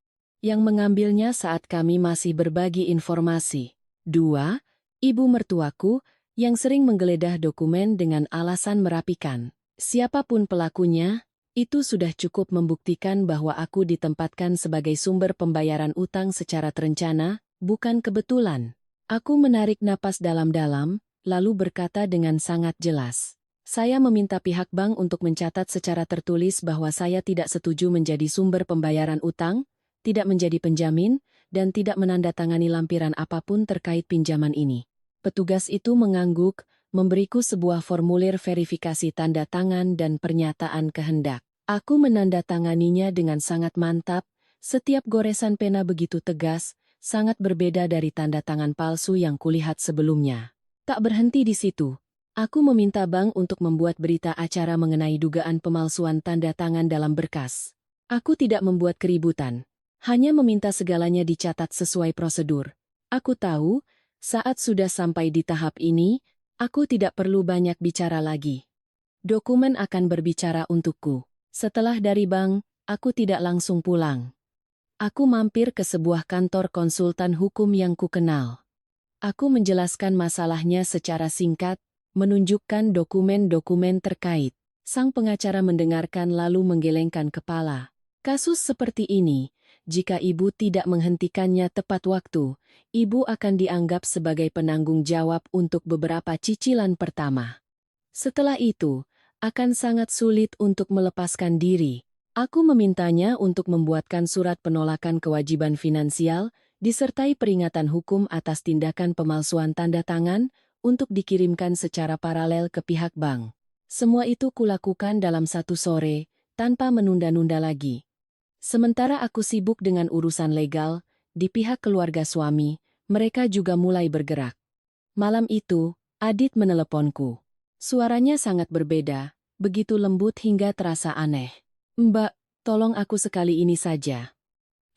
yang mengambilnya saat kami masih berbagi informasi. 2. Ibu mertuaku, yang sering menggeledah dokumen dengan alasan merapikan. Siapapun pelakunya, itu sudah cukup membuktikan bahwa aku ditempatkan sebagai sumber pembayaran utang secara terencana, bukan kebetulan. Aku menarik napas dalam-dalam, lalu berkata dengan sangat jelas. Saya meminta pihak bank untuk mencatat secara tertulis bahwa saya tidak setuju menjadi sumber pembayaran utang, tidak menjadi penjamin, dan tidak menandatangani lampiran apapun terkait pinjaman ini. Petugas itu mengangguk, memberiku sebuah formulir verifikasi tanda tangan dan pernyataan kehendak. Aku menandatanganinya dengan sangat mantap, setiap goresan pena begitu tegas, sangat berbeda dari tanda tangan palsu yang kulihat sebelumnya. Tak berhenti di situ. Aku meminta bank untuk membuat berita acara mengenai dugaan pemalsuan tanda tangan dalam berkas. Aku tidak membuat keributan, hanya meminta segalanya dicatat sesuai prosedur. Aku tahu, saat sudah sampai di tahap ini, aku tidak perlu banyak bicara lagi. Dokumen akan berbicara untukku. Setelah dari bank, aku tidak langsung pulang. Aku mampir ke sebuah kantor konsultan hukum yang kukenal. Aku menjelaskan masalahnya secara singkat, menunjukkan dokumen-dokumen terkait. Sang pengacara mendengarkan lalu menggelengkan kepala. Kasus seperti ini, jika ibu tidak menghentikannya tepat waktu, ibu akan dianggap sebagai penanggung jawab untuk beberapa cicilan pertama. Setelah itu, akan sangat sulit untuk melepaskan diri. Aku memintanya untuk membuatkan surat penolakan kewajiban finansial, disertai peringatan hukum atas tindakan pemalsuan tanda tangan, untuk dikirimkan secara paralel ke pihak bank. Semua itu kulakukan dalam satu sore, tanpa menunda-nunda lagi. Sementara aku sibuk dengan urusan legal, di pihak keluarga suami, mereka juga mulai bergerak. Malam itu, Adit meneleponku. Suaranya sangat berbeda, begitu lembut hingga terasa aneh. Mbak, tolong aku sekali ini saja.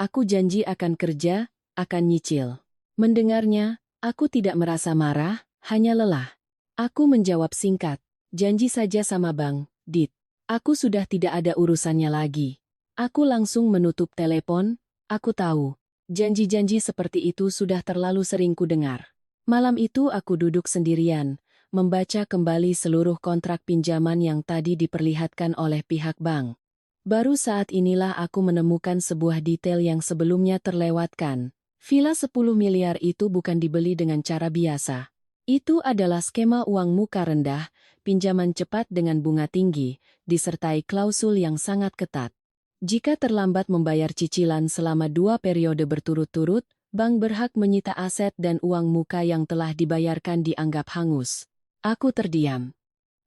Aku janji akan kerja, akan nyicil. Mendengarnya, aku tidak merasa marah, hanya lelah. Aku menjawab singkat, janji saja sama Bang, Dit. Aku sudah tidak ada urusannya lagi. Aku langsung menutup telepon, aku tahu. Janji-janji seperti itu sudah terlalu sering kudengar. Malam itu aku duduk sendirian, membaca kembali seluruh kontrak pinjaman yang tadi diperlihatkan oleh pihak bank. Baru saat inilah aku menemukan sebuah detail yang sebelumnya terlewatkan. Villa 10 miliar itu bukan dibeli dengan cara biasa. Itu adalah skema uang muka rendah, pinjaman cepat dengan bunga tinggi, disertai klausul yang sangat ketat. Jika terlambat membayar cicilan selama 2 periode berturut-turut, bank berhak menyita aset dan uang muka yang telah dibayarkan dianggap hangus. Aku terdiam.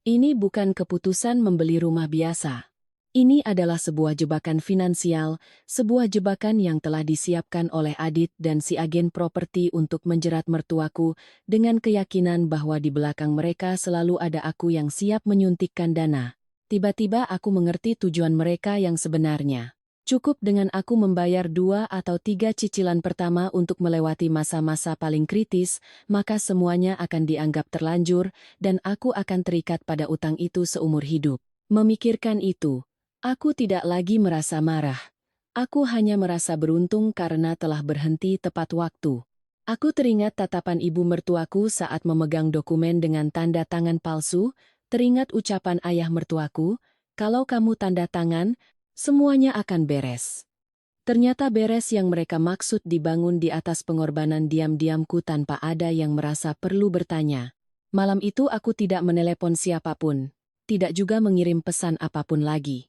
Ini bukan keputusan membeli rumah biasa. Ini adalah sebuah jebakan finansial, sebuah jebakan yang telah disiapkan oleh Adit dan si agen properti untuk menjerat mertuaku dengan keyakinan bahwa di belakang mereka selalu ada aku yang siap menyuntikkan dana. Tiba-tiba aku mengerti tujuan mereka yang sebenarnya. Cukup dengan aku membayar 2 atau 3 cicilan pertama untuk melewati masa-masa paling kritis, maka semuanya akan dianggap terlanjur dan aku akan terikat pada utang itu seumur hidup. Memikirkan itu, aku tidak lagi merasa marah. Aku hanya merasa beruntung karena telah berhenti tepat waktu. Aku teringat tatapan ibu mertuaku saat memegang dokumen dengan tanda tangan palsu, teringat ucapan ayah mertuaku, kalau kamu tanda tangan, semuanya akan beres. Ternyata beres yang mereka maksud dibangun di atas pengorbanan diam-diamku tanpa ada yang merasa perlu bertanya. Malam itu aku tidak menelepon siapapun, tidak juga mengirim pesan apapun lagi.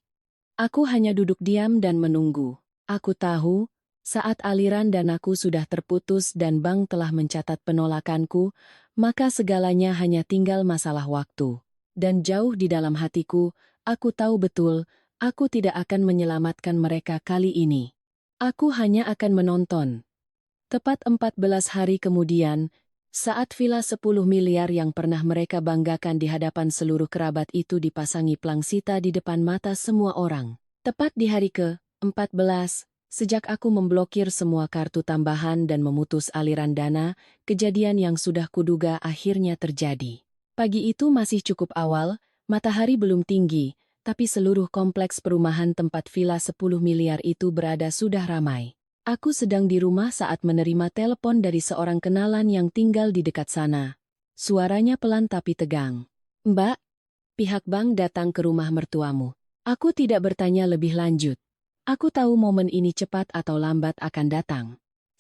Aku hanya duduk diam dan menunggu. Aku tahu, Saat aliran danaku sudah terputus dan bank telah mencatat penolakanku, maka segalanya hanya tinggal masalah waktu. Dan jauh di dalam hatiku, aku tahu betul, aku tidak akan menyelamatkan mereka kali ini. Aku hanya akan menonton. Tepat 14 hari kemudian, saat villa 10 miliar yang pernah mereka banggakan di hadapan seluruh kerabat itu dipasangi plangsita di depan mata semua orang. Tepat di hari ke-14, sejak aku memblokir semua kartu tambahan dan memutus aliran dana, kejadian yang sudah kuduga akhirnya terjadi. Pagi itu masih cukup awal, matahari belum tinggi, tapi seluruh kompleks perumahan tempat villa 10 miliar itu berada sudah ramai. Aku sedang di rumah saat menerima telepon dari seorang kenalan yang tinggal di dekat sana. Suaranya pelan tapi tegang. "Mbak, pihak bank datang ke rumah mertuamu." Aku tidak bertanya lebih lanjut. Aku tahu momen ini cepat atau lambat akan datang.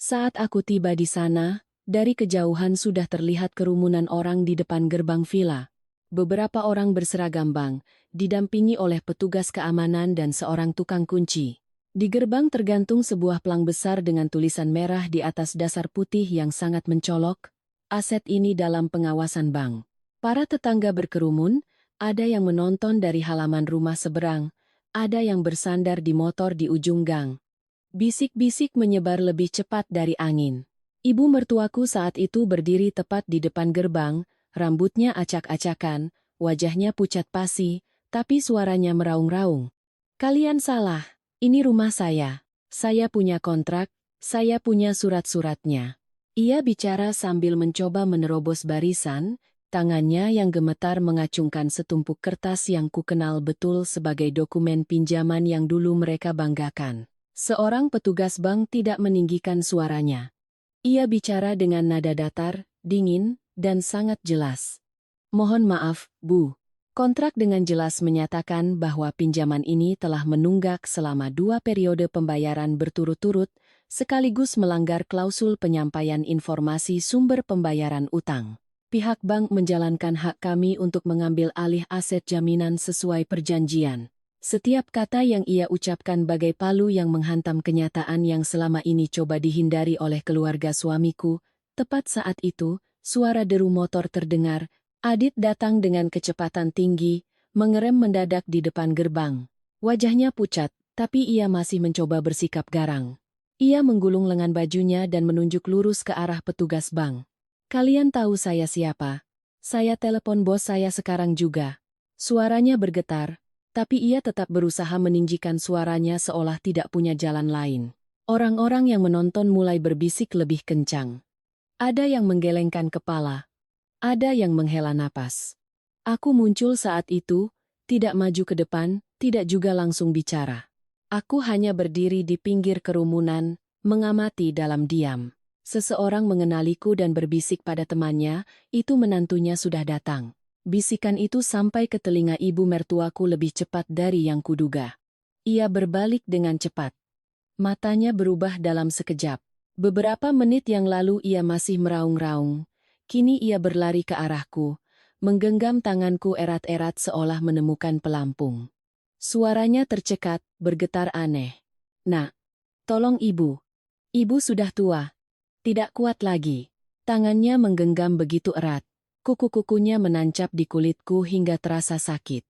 Saat aku tiba di sana, dari kejauhan sudah terlihat kerumunan orang di depan gerbang villa. Beberapa orang berseragam bank, didampingi oleh petugas keamanan dan seorang tukang kunci. Di gerbang tergantung sebuah pelang besar dengan tulisan merah di atas dasar putih yang sangat mencolok, "Aset ini dalam pengawasan bank." Para tetangga berkerumun, ada yang menonton dari halaman rumah seberang, ada yang bersandar di motor di ujung gang. Bisik-bisik menyebar lebih cepat dari angin. Ibu mertuaku saat itu berdiri tepat di depan gerbang, rambutnya acak-acakan, wajahnya pucat pasi, tapi suaranya meraung-raung. "Kalian salah. Ini rumah saya. Saya punya kontrak, saya punya surat-suratnya." Ia bicara sambil mencoba menerobos barisan, tangannya yang gemetar mengacungkan setumpuk kertas yang kukenal betul sebagai dokumen pinjaman yang dulu mereka banggakan. Seorang petugas bank tidak meninggikan suaranya. Ia bicara dengan nada datar, dingin, dan sangat jelas. "Mohon maaf, Bu. Kontrak dengan jelas menyatakan bahwa pinjaman ini telah menunggak selama 2 periode pembayaran berturut-turut, sekaligus melanggar klausul penyampaian informasi sumber pembayaran utang. Pihak bank menjalankan hak kami untuk mengambil alih aset jaminan sesuai perjanjian." Setiap kata yang ia ucapkan bagai palu yang menghantam kenyataan yang selama ini coba dihindari oleh keluarga suamiku. Tepat saat itu, suara deru motor terdengar. Adit datang dengan kecepatan tinggi, mengerem mendadak di depan gerbang. Wajahnya pucat, tapi ia masih mencoba bersikap garang. Ia menggulung lengan bajunya dan menunjuk lurus ke arah petugas bank. "Kalian tahu saya siapa? Saya telepon bos saya sekarang juga." Suaranya bergetar, tapi ia tetap berusaha meninggikan suaranya seolah tidak punya jalan lain. Orang-orang yang menonton mulai berbisik lebih kencang. Ada yang menggelengkan kepala. Ada yang menghela napas. Aku muncul saat itu, tidak maju ke depan, tidak juga langsung bicara. Aku hanya berdiri di pinggir kerumunan, mengamati dalam diam. Seseorang mengenaliku dan berbisik pada temannya, itu menantunya sudah datang. Bisikan itu sampai ke telinga ibu mertuaku lebih cepat dari yang kuduga. Ia berbalik dengan cepat. Matanya berubah dalam sekejap. Beberapa menit yang lalu ia masih meraung-raung. Kini ia berlari ke arahku, menggenggam tanganku erat-erat seolah menemukan pelampung. Suaranya tercekat, bergetar aneh. "Nak, tolong ibu. Ibu sudah tua. Tidak kuat lagi." Tangannya menggenggam begitu erat. Kuku-kukunya menancap di kulitku hingga terasa sakit.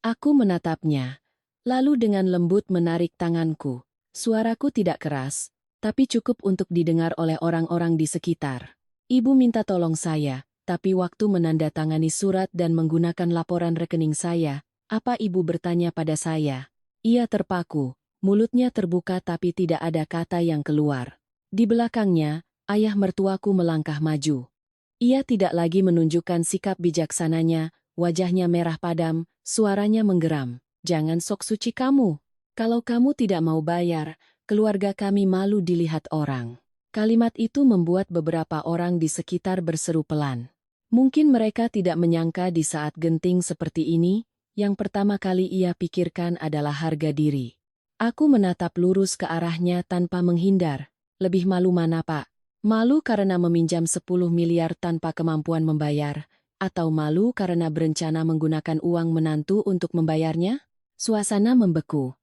Aku menatapnya, lalu dengan lembut menarik tanganku. Suaraku tidak keras, tapi cukup untuk didengar oleh orang-orang di sekitar. "Ibu minta tolong saya, tapi waktu menandatangani surat dan menggunakan laporan rekening saya, apa ibu bertanya pada saya?" Ia terpaku, mulutnya terbuka tapi tidak ada kata yang keluar. Di belakangnya, ayah mertuaku melangkah maju. Ia tidak lagi menunjukkan sikap bijaksananya, wajahnya merah padam, suaranya menggeram. "Jangan sok suci kamu. Kalau kamu tidak mau bayar, keluarga kami malu dilihat orang." Kalimat itu membuat beberapa orang di sekitar berseru pelan. Mungkin mereka tidak menyangka di saat genting seperti ini, yang pertama kali ia pikirkan adalah harga diri. Aku menatap lurus ke arahnya tanpa menghindar. Lebih malu mana, Pak? Malu karena meminjam 10 miliar tanpa kemampuan membayar, atau malu karena berencana menggunakan uang menantu untuk membayarnya? Suasana membeku.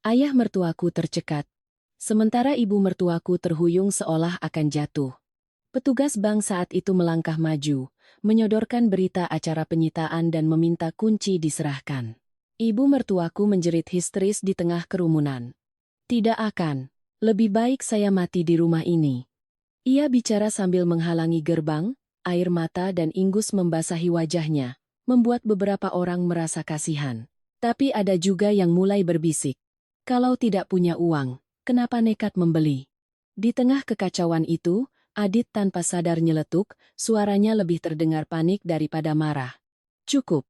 Ayah mertuaku tercekat. Sementara ibu mertuaku terhuyung seolah akan jatuh. Petugas bank saat itu melangkah maju, menyodorkan berita acara penyitaan dan meminta kunci diserahkan. Ibu mertuaku menjerit histeris di tengah kerumunan. Tidak akan. Lebih baik saya mati di rumah ini. Ia bicara sambil menghalangi gerbang, air mata dan ingus membasahi wajahnya, membuat beberapa orang merasa kasihan. Tapi ada juga yang mulai berbisik. Kalau tidak punya uang, kenapa nekat membeli? Di tengah kekacauan itu, Adit tanpa sadar nyeletuk, suaranya lebih terdengar panik daripada marah. Cukup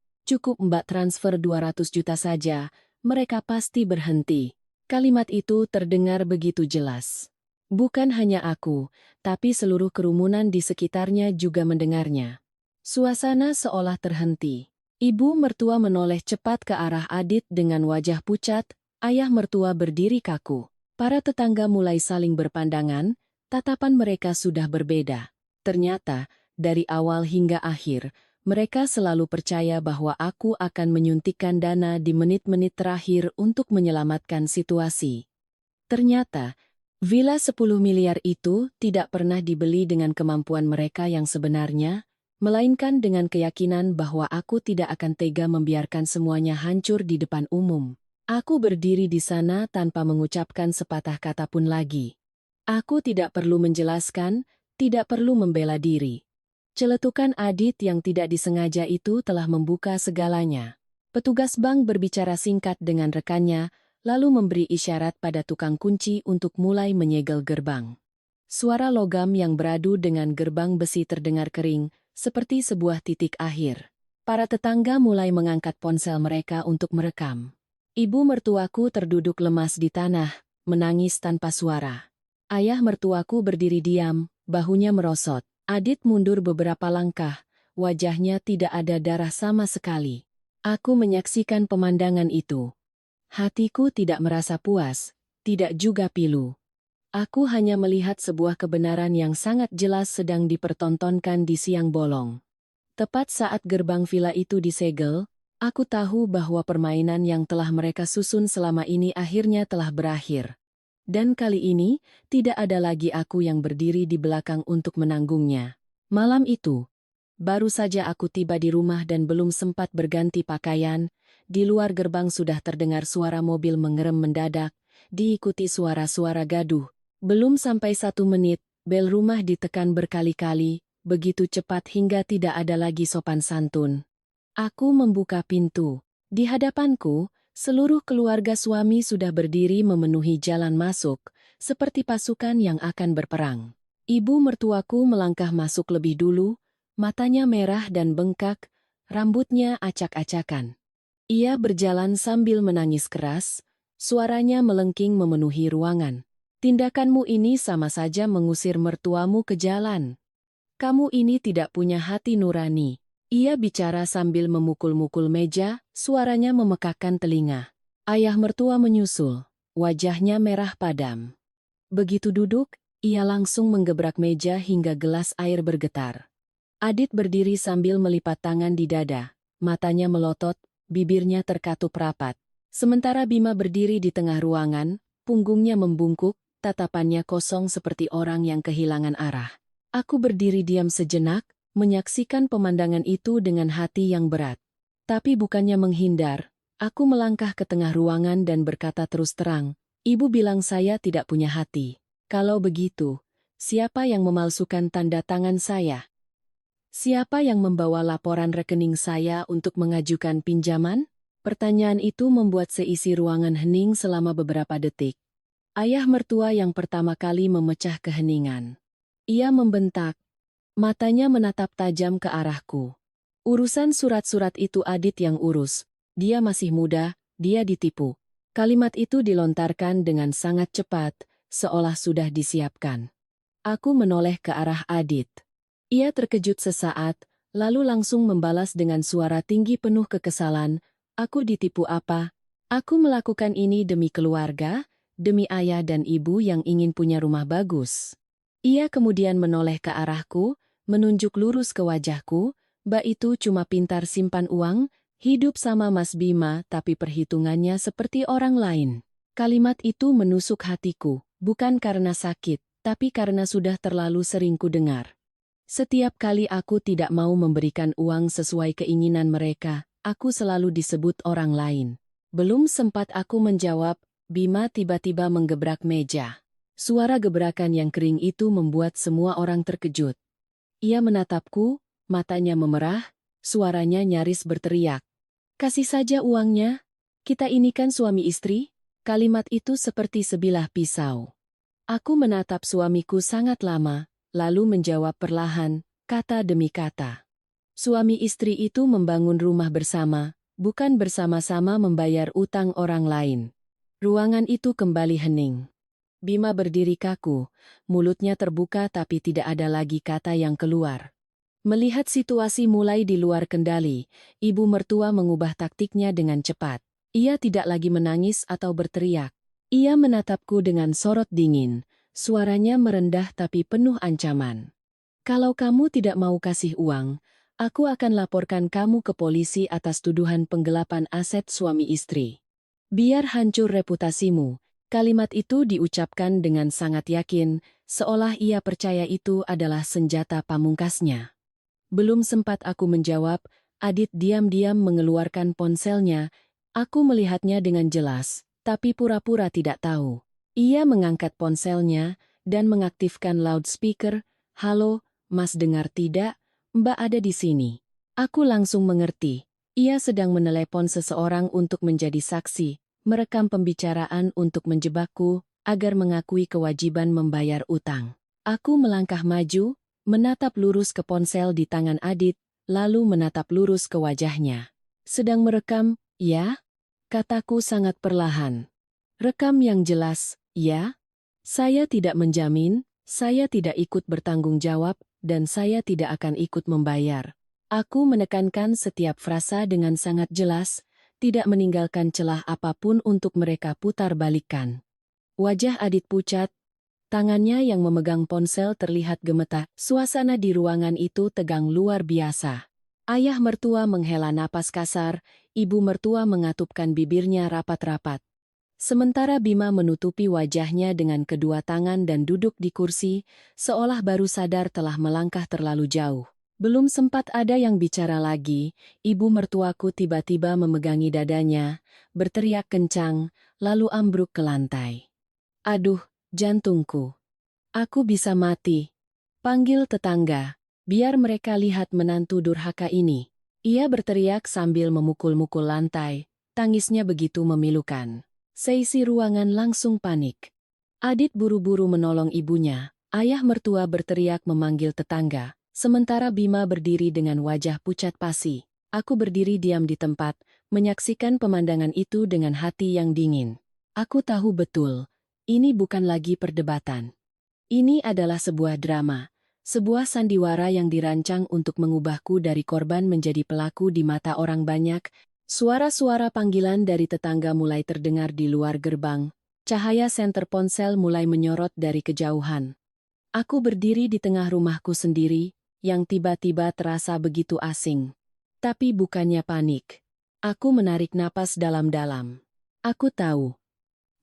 Mbak transfer 200 juta saja, mereka pasti berhenti. Kalimat itu terdengar begitu jelas. Bukan hanya aku, tapi seluruh kerumunan di sekitarnya juga mendengarnya. Suasana seolah terhenti. Ibu mertua menoleh cepat ke arah Adit dengan wajah pucat, ayah mertua berdiri kaku. Para tetangga mulai saling berpandangan, tatapan mereka sudah berbeda. Ternyata, dari awal hingga akhir, mereka selalu percaya bahwa aku akan menyuntikkan dana di menit-menit terakhir untuk menyelamatkan situasi. Ternyata, villa 10 miliar itu tidak pernah dibeli dengan kemampuan mereka yang sebenarnya, melainkan dengan keyakinan bahwa aku tidak akan tega membiarkan semuanya hancur di depan umum. Aku berdiri di sana tanpa mengucapkan sepatah kata pun lagi. Aku tidak perlu menjelaskan, tidak perlu membela diri. Celetukan Adit yang tidak disengaja itu telah membuka segalanya. Petugas bank berbicara singkat dengan rekannya, lalu memberi isyarat pada tukang kunci untuk mulai menyegel gerbang. Suara logam yang beradu dengan gerbang besi terdengar kering, seperti sebuah titik akhir. Para tetangga mulai mengangkat ponsel mereka untuk merekam. Ibu mertuaku terduduk lemas di tanah, menangis tanpa suara. Ayah mertuaku berdiri diam, bahunya merosot. Adit mundur beberapa langkah, wajahnya tidak ada darah sama sekali. Aku menyaksikan pemandangan itu. Hatiku tidak merasa puas, tidak juga pilu. Aku hanya melihat sebuah kebenaran yang sangat jelas sedang dipertontonkan di siang bolong. Tepat saat gerbang villa itu disegel, aku tahu bahwa permainan yang telah mereka susun selama ini akhirnya telah berakhir. Dan kali ini, tidak ada lagi aku yang berdiri di belakang untuk menanggungnya. Malam itu, baru saja aku tiba di rumah dan belum sempat berganti pakaian, di luar gerbang sudah terdengar suara mobil mengerem mendadak, diikuti suara-suara gaduh. Belum sampai 1 menit, bel rumah ditekan berkali-kali, begitu cepat hingga tidak ada lagi sopan santun. Aku membuka pintu. Di hadapanku, seluruh keluarga suami sudah berdiri memenuhi jalan masuk, seperti pasukan yang akan berperang. Ibu mertuaku melangkah masuk lebih dulu, matanya merah dan bengkak, rambutnya acak-acakan. Ia berjalan sambil menangis keras, suaranya melengking memenuhi ruangan. Tindakanmu ini sama saja mengusir mertuamu ke jalan. Kamu ini tidak punya hati nurani. Ia bicara sambil memukul-mukul meja, suaranya memekakkan telinga. Ayah mertua menyusul, wajahnya merah padam. Begitu duduk, ia langsung menggebrak meja hingga gelas air bergetar. Adit berdiri sambil melipat tangan di dada, matanya melotot, bibirnya terkatup rapat. Sementara Bima berdiri di tengah ruangan, punggungnya membungkuk, tatapannya kosong seperti orang yang kehilangan arah. Aku berdiri diam sejenak, menyaksikan pemandangan itu dengan hati yang berat. Tapi bukannya menghindar, aku melangkah ke tengah ruangan dan berkata terus terang, Ibu bilang saya tidak punya hati. Kalau begitu, siapa yang memalsukan tanda tangan saya? Siapa yang membawa laporan rekening saya untuk mengajukan pinjaman? Pertanyaan itu membuat seisi ruangan hening selama beberapa detik. Ayah mertua yang pertama kali memecah keheningan. Ia membentak. Matanya menatap tajam ke arahku. Urusan surat-surat itu Adit yang urus. Dia masih muda, dia ditipu. Kalimat itu dilontarkan dengan sangat cepat, seolah sudah disiapkan. Aku menoleh ke arah Adit. Ia terkejut sesaat, lalu langsung membalas dengan suara tinggi penuh kekesalan, aku ditipu apa? Aku melakukan ini demi keluarga, demi ayah dan ibu yang ingin punya rumah bagus. Ia kemudian menoleh ke arahku, menunjuk lurus ke wajahku, Mbak itu cuma pintar simpan uang, hidup sama Mas Bima tapi perhitungannya seperti orang lain. Kalimat itu menusuk hatiku. Bukan karena sakit, tapi karena sudah terlalu sering kudengar. Setiap kali aku tidak mau memberikan uang sesuai keinginan mereka, aku selalu disebut orang lain. Belum sempat aku menjawab, Bima tiba-tiba menggebrak meja. Suara gebrakan yang kering itu membuat semua orang terkejut. Ia menatapku, matanya memerah, suaranya nyaris berteriak. Kasih saja uangnya, kita ini kan suami istri. Kalimat itu seperti sebilah pisau. Aku menatap suamiku sangat lama, lalu menjawab perlahan, kata demi kata. Suami istri itu membangun rumah bersama, bukan bersama-sama membayar utang orang lain. Ruangan itu kembali hening. Bima berdiri kaku, mulutnya terbuka tapi tidak ada lagi kata yang keluar. Melihat situasi mulai di luar kendali, ibu mertua mengubah taktiknya dengan cepat. Ia tidak lagi menangis atau berteriak. Ia menatapku dengan sorot dingin, suaranya merendah tapi penuh ancaman. Kalau kamu tidak mau kasih uang, aku akan laporkan kamu ke polisi atas tuduhan penggelapan aset suami istri. Biar hancur reputasimu. Kalimat itu diucapkan dengan sangat yakin, seolah ia percaya itu adalah senjata pamungkasnya. Belum sempat aku menjawab, Adit diam-diam mengeluarkan ponselnya. Aku melihatnya dengan jelas, tapi pura-pura tidak tahu. Ia mengangkat ponselnya dan mengaktifkan loudspeaker. Halo, Mas dengar tidak? Mbak ada di sini. Aku langsung mengerti. Ia sedang menelepon seseorang untuk menjadi saksi, merekam pembicaraan untuk menjebakku, agar mengakui kewajiban membayar utang. Aku melangkah maju, menatap lurus ke ponsel di tangan Adit, lalu menatap lurus ke wajahnya. Sedang merekam, ya? Kataku sangat perlahan. Rekam yang jelas, ya? Saya tidak menjamin, saya tidak ikut bertanggung jawab, dan saya tidak akan ikut membayar. Aku menekankan setiap frasa dengan sangat jelas, tidak meninggalkan celah apapun untuk mereka putar balikan. Wajah Adit pucat, tangannya yang memegang ponsel terlihat gemetar. Suasana di ruangan itu tegang luar biasa. Ayah mertua menghela napas kasar, ibu mertua mengatupkan bibirnya rapat-rapat. Sementara Bima menutupi wajahnya dengan kedua tangan dan duduk di kursi, seolah baru sadar telah melangkah terlalu jauh. Belum sempat ada yang bicara lagi, ibu mertuaku tiba-tiba memegangi dadanya, berteriak kencang, lalu ambruk ke lantai. Aduh, jantungku. Aku bisa mati. Panggil tetangga, biar mereka lihat menantu durhaka ini. Ia berteriak sambil memukul-mukul lantai, tangisnya begitu memilukan. Seisi ruangan langsung panik. Adit buru-buru menolong ibunya, ayah mertua berteriak memanggil tetangga. Sementara Bima berdiri dengan wajah pucat pasi. Aku berdiri diam di tempat, menyaksikan pemandangan itu dengan hati yang dingin. Aku tahu betul, ini bukan lagi perdebatan. Ini adalah sebuah drama, sebuah sandiwara yang dirancang untuk mengubahku dari korban menjadi pelaku di mata orang banyak. Suara-suara panggilan dari tetangga mulai terdengar di luar gerbang. Cahaya senter ponsel mulai menyorot dari kejauhan. Aku berdiri di tengah rumahku sendiri, yang tiba-tiba terasa begitu asing. Tapi bukannya panik. Aku menarik napas dalam-dalam. Aku tahu.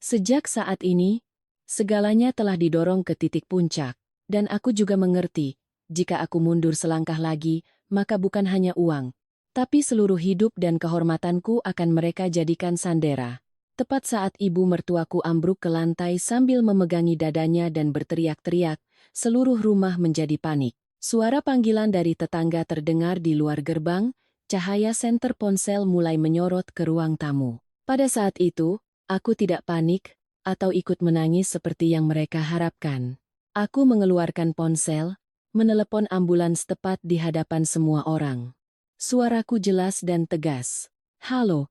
Sejak saat ini, segalanya telah didorong ke titik puncak. Dan aku juga mengerti, jika aku mundur selangkah lagi, maka bukan hanya uang, tapi seluruh hidup dan kehormatanku akan mereka jadikan sandera. Tepat saat ibu mertuaku ambruk ke lantai sambil memegangi dadanya dan berteriak-teriak, seluruh rumah menjadi panik. Suara panggilan dari tetangga terdengar di luar gerbang, cahaya senter ponsel mulai menyorot ke ruang tamu. Pada saat itu, aku tidak panik, atau ikut menangis seperti yang mereka harapkan. Aku mengeluarkan ponsel, menelepon ambulans tepat di hadapan semua orang. Suaraku jelas dan tegas. Halo,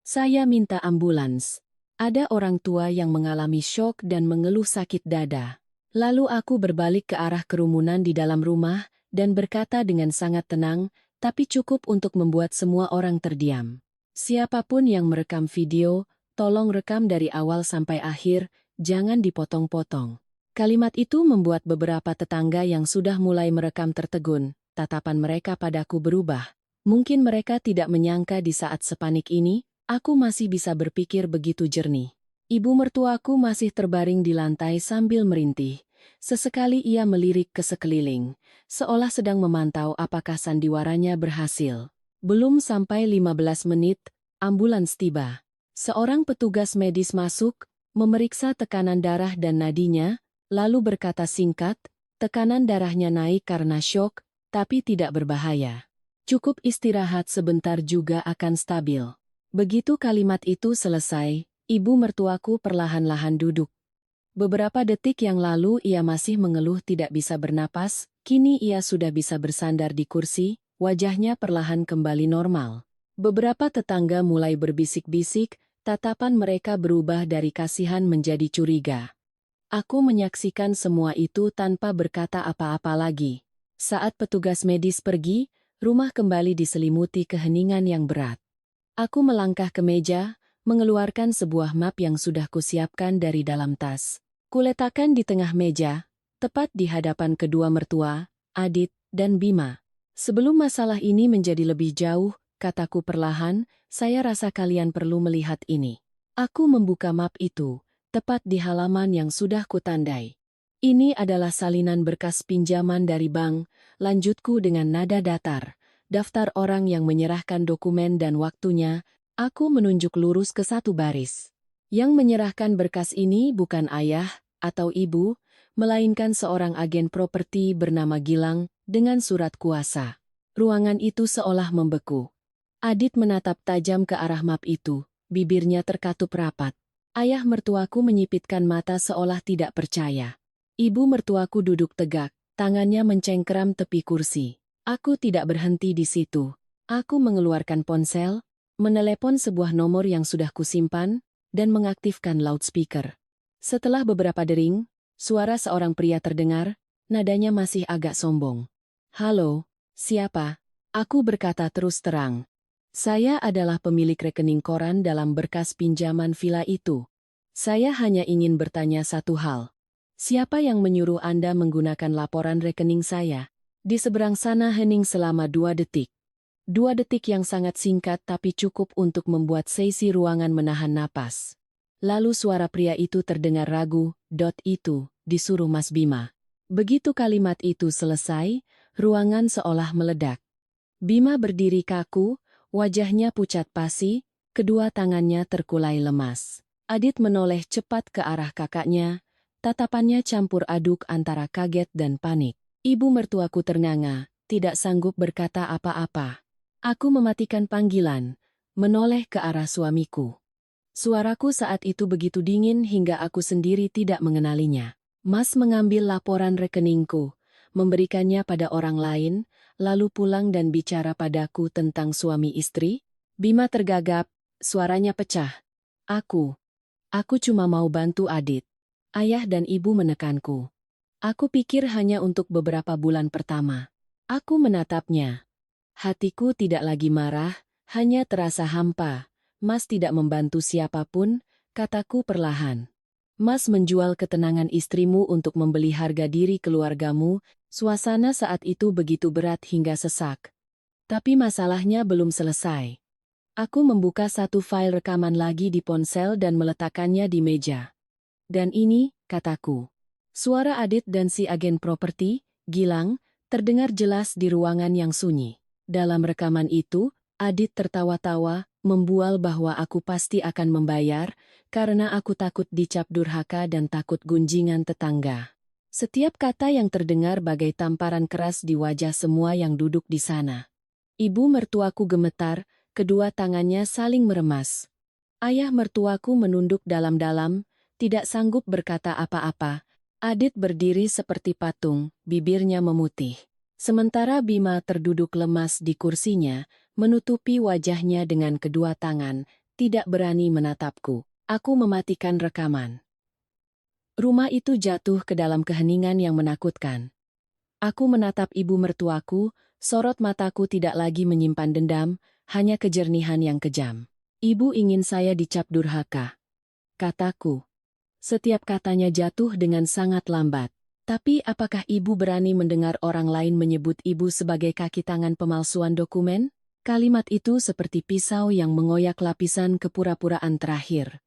saya minta ambulans. Ada orang tua yang mengalami syok dan mengeluh sakit dada. Lalu aku berbalik ke arah kerumunan di dalam rumah dan berkata dengan sangat tenang, tapi cukup untuk membuat semua orang terdiam. Siapapun yang merekam video, tolong rekam dari awal sampai akhir, jangan dipotong-potong. Kalimat itu membuat beberapa tetangga yang sudah mulai merekam tertegun, tatapan mereka padaku berubah. Mungkin mereka tidak menyangka di saat sepanik ini, aku masih bisa berpikir begitu jernih. Ibu mertuaku masih terbaring di lantai sambil merintih. Sesekali ia melirik ke sekeliling, seolah sedang memantau apakah sandiwaranya berhasil. Belum sampai 15 menit, ambulans tiba. Seorang petugas medis masuk, memeriksa tekanan darah dan nadinya, lalu berkata singkat, tekanan darahnya naik karena syok, tapi tidak berbahaya. Cukup istirahat sebentar juga akan stabil. Begitu kalimat itu selesai, ibu mertuaku perlahan-lahan duduk. Beberapa detik yang lalu ia masih mengeluh tidak bisa bernapas, kini ia sudah bisa bersandar di kursi, wajahnya perlahan kembali normal. Beberapa tetangga mulai berbisik-bisik, tatapan mereka berubah dari kasihan menjadi curiga. Aku menyaksikan semua itu tanpa berkata apa-apa lagi. Saat petugas medis pergi, rumah kembali diselimuti keheningan yang berat. Aku melangkah ke meja, mengeluarkan sebuah map yang sudah kusiapkan dari dalam tas. Kuletakkan di tengah meja, tepat di hadapan kedua mertua, Adit, dan Bima. Sebelum masalah ini menjadi lebih jauh, kataku perlahan, saya rasa kalian perlu melihat ini. Aku membuka map itu, tepat di halaman yang sudah kutandai. Ini adalah salinan berkas pinjaman dari bank, lanjutku dengan nada datar. Daftar orang yang menyerahkan dokumen dan waktunya, aku menunjuk lurus ke satu baris. Yang menyerahkan berkas ini bukan ayah atau ibu, melainkan seorang agen properti bernama Gilang dengan surat kuasa. Ruangan itu seolah membeku. Adit menatap tajam ke arah map itu, bibirnya terkatup rapat. Ayah mertuaku menyipitkan mata seolah tidak percaya. Ibu mertuaku duduk tegak, tangannya mencengkeram tepi kursi. Aku tidak berhenti di situ. Aku mengeluarkan ponsel, menelepon sebuah nomor yang sudah kusimpan, dan mengaktifkan loudspeaker. Setelah beberapa dering, suara seorang pria terdengar, nadanya masih agak sombong. Halo, siapa? Aku berkata terus terang. Saya adalah pemilik rekening koran dalam berkas pinjaman villa itu. Saya hanya ingin bertanya satu hal. Siapa yang menyuruh Anda menggunakan laporan rekening saya? Di seberang sana hening selama 2 detik. 2 detik yang sangat singkat tapi cukup untuk membuat seisi ruangan menahan napas. Lalu suara pria itu terdengar ragu, itu, disuruh Mas Bima. Begitu kalimat itu selesai, ruangan seolah meledak. Bima berdiri kaku, wajahnya pucat pasi, kedua tangannya terkulai lemas. Adit menoleh cepat ke arah kakaknya, tatapannya campur aduk antara kaget dan panik. Ibu mertuaku ternganga, tidak sanggup berkata apa-apa. Aku mematikan panggilan, menoleh ke arah suamiku. Suaraku saat itu begitu dingin hingga aku sendiri tidak mengenalinya. Mas mengambil laporan rekeningku, memberikannya pada orang lain, lalu pulang dan bicara padaku tentang suami istri. Bima tergagap, suaranya pecah. Aku cuma mau bantu Adit. Ayah dan ibu menekanku. Aku pikir hanya untuk beberapa bulan pertama. Aku menatapnya. Hatiku tidak lagi marah, hanya terasa hampa. Mas tidak membantu siapapun, kataku perlahan. Mas menjual ketenangan istrimu untuk membeli harga diri keluargamu, suasana saat itu begitu berat hingga sesak. Tapi masalahnya belum selesai. Aku membuka satu file rekaman lagi di ponsel dan meletakkannya di meja. Dan ini, kataku. Suara Adit dan si agen properti, Gilang, terdengar jelas di ruangan yang sunyi. Dalam rekaman itu, Adit tertawa-tawa, membual bahwa aku pasti akan membayar, karena aku takut dicap durhaka dan takut gunjingan tetangga. Setiap kata yang terdengar bagai tamparan keras di wajah semua yang duduk di sana. Ibu mertuaku gemetar, kedua tangannya saling meremas. Ayah mertuaku menunduk dalam-dalam, tidak sanggup berkata apa-apa. Adit berdiri seperti patung, bibirnya memutih. Sementara Bima terduduk lemas di kursinya, menutupi wajahnya dengan kedua tangan, tidak berani menatapku. Aku mematikan rekaman. Rumah itu jatuh ke dalam keheningan yang menakutkan. Aku menatap ibu mertuaku, sorot mataku tidak lagi menyimpan dendam, hanya kejernihan yang kejam. Ibu ingin saya dicap durhaka, kataku. Setiap katanya jatuh dengan sangat lambat. Tapi apakah ibu berani mendengar orang lain menyebut ibu sebagai kaki tangan pemalsuan dokumen? Kalimat itu seperti pisau yang mengoyak lapisan kepura-puraan terakhir.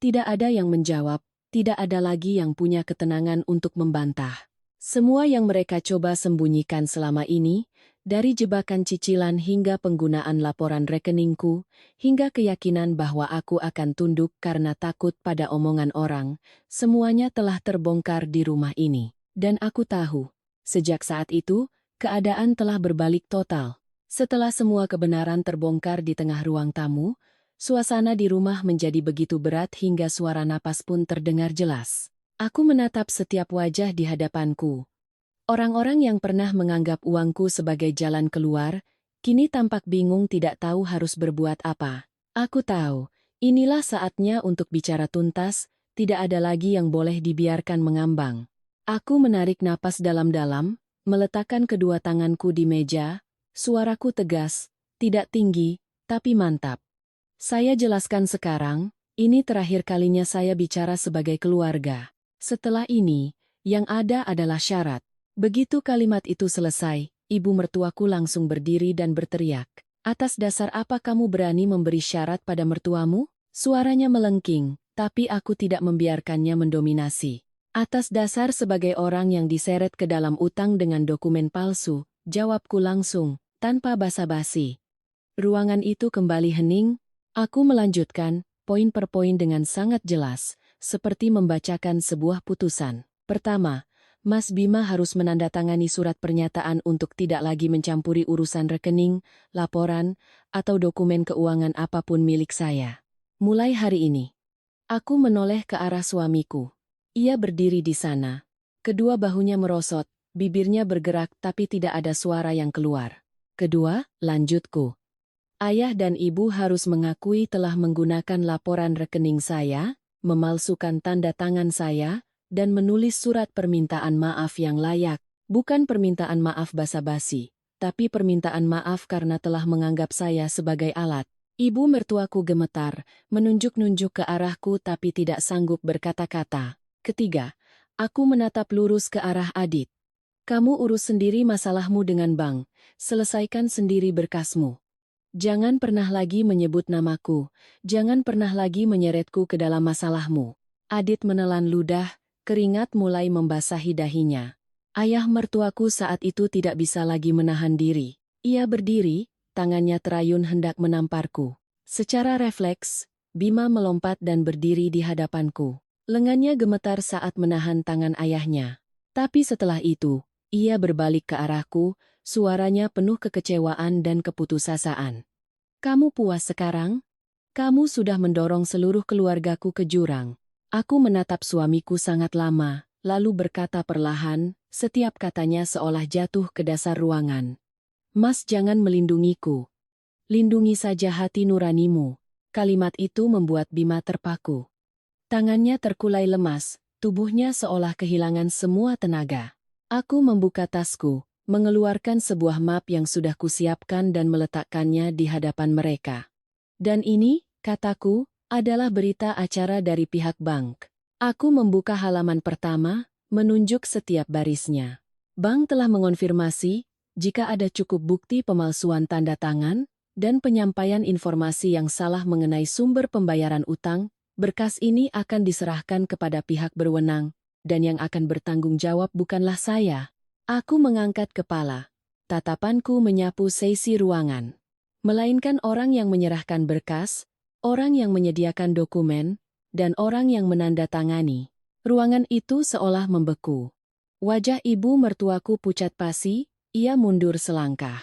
Tidak ada yang menjawab, tidak ada lagi yang punya ketenangan untuk membantah. Semua yang mereka coba sembunyikan selama ini, dari jebakan cicilan hingga penggunaan laporan rekeningku, hingga keyakinan bahwa aku akan tunduk karena takut pada omongan orang, semuanya telah terbongkar di rumah ini. Dan aku tahu, sejak saat itu, keadaan telah berbalik total. Setelah semua kebenaran terbongkar di tengah ruang tamu, suasana di rumah menjadi begitu berat hingga suara napas pun terdengar jelas. Aku menatap setiap wajah di hadapanku. Orang-orang yang pernah menganggap uangku sebagai jalan keluar, kini tampak bingung tidak tahu harus berbuat apa. Aku tahu, inilah saatnya untuk bicara tuntas, tidak ada lagi yang boleh dibiarkan mengambang. Aku menarik napas dalam-dalam, meletakkan kedua tanganku di meja, suaraku tegas, tidak tinggi, tapi mantap. Saya jelaskan sekarang, ini terakhir kalinya saya bicara sebagai keluarga. Setelah ini, yang ada adalah syarat. Begitu kalimat itu selesai, ibu mertuaku langsung berdiri dan berteriak. Atas dasar apa kamu berani memberi syarat pada mertuamu? Suaranya melengking, tapi aku tidak membiarkannya mendominasi. Atas dasar sebagai orang yang diseret ke dalam utang dengan dokumen palsu, jawabku langsung, tanpa basa-basi. Ruangan itu kembali hening, aku melanjutkan, poin per poin dengan sangat jelas, seperti membacakan sebuah putusan. Pertama, Mas Bima harus menandatangani surat pernyataan untuk tidak lagi mencampuri urusan rekening, laporan, atau dokumen keuangan apapun milik saya. Mulai hari ini. Aku menoleh ke arah suamiku. Ia berdiri di sana. Kedua bahunya merosot, bibirnya bergerak tapi tidak ada suara yang keluar. Kedua, lanjutku. Ayah dan ibu harus mengakui telah menggunakan laporan rekening saya, memalsukan tanda tangan saya, dan menulis surat permintaan maaf yang layak. Bukan permintaan maaf basa-basi, tapi permintaan maaf karena telah menganggap saya sebagai alat. Ibu mertuaku gemetar, menunjuk-nunjuk ke arahku tapi tidak sanggup berkata-kata. Ketiga, aku menatap lurus ke arah Adit. Kamu urus sendiri masalahmu dengan bank, selesaikan sendiri berkasmu. Jangan pernah lagi menyebut namaku, jangan pernah lagi menyeretku ke dalam masalahmu. Adit menelan ludah, keringat mulai membasahi dahinya. Ayah mertuaku saat itu tidak bisa lagi menahan diri. Ia berdiri, tangannya terayun hendak menamparku. Secara refleks, Bima melompat dan berdiri di hadapanku. Lengannya gemetar saat menahan tangan ayahnya. Tapi setelah itu, ia berbalik ke arahku, suaranya penuh kekecewaan dan keputusasaan. Kamu puas sekarang? Kamu sudah mendorong seluruh keluargaku ke jurang. Aku menatap suamiku sangat lama, lalu berkata perlahan, setiap katanya seolah jatuh ke dasar ruangan. Mas jangan melindungiku. Lindungi saja hati nuranimu. Kalimat itu membuat Bima terpaku. Tangannya terkulai lemas, tubuhnya seolah kehilangan semua tenaga. Aku membuka tasku, mengeluarkan sebuah map yang sudah kusiapkan dan meletakkannya di hadapan mereka. Dan ini, kataku, adalah berita acara dari pihak bank. Aku membuka halaman pertama, menunjuk setiap barisnya. Bank telah mengonfirmasi, jika ada cukup bukti pemalsuan tanda tangan, dan penyampaian informasi yang salah mengenai sumber pembayaran utang, berkas ini akan diserahkan kepada pihak berwenang, dan yang akan bertanggung jawab bukanlah saya. Aku mengangkat kepala. Tatapanku menyapu seisi ruangan. Melainkan orang yang menyerahkan berkas, orang yang menyediakan dokumen, dan orang yang menandatangani. Ruangan itu seolah membeku. Wajah ibu mertuaku pucat pasi, ia mundur selangkah.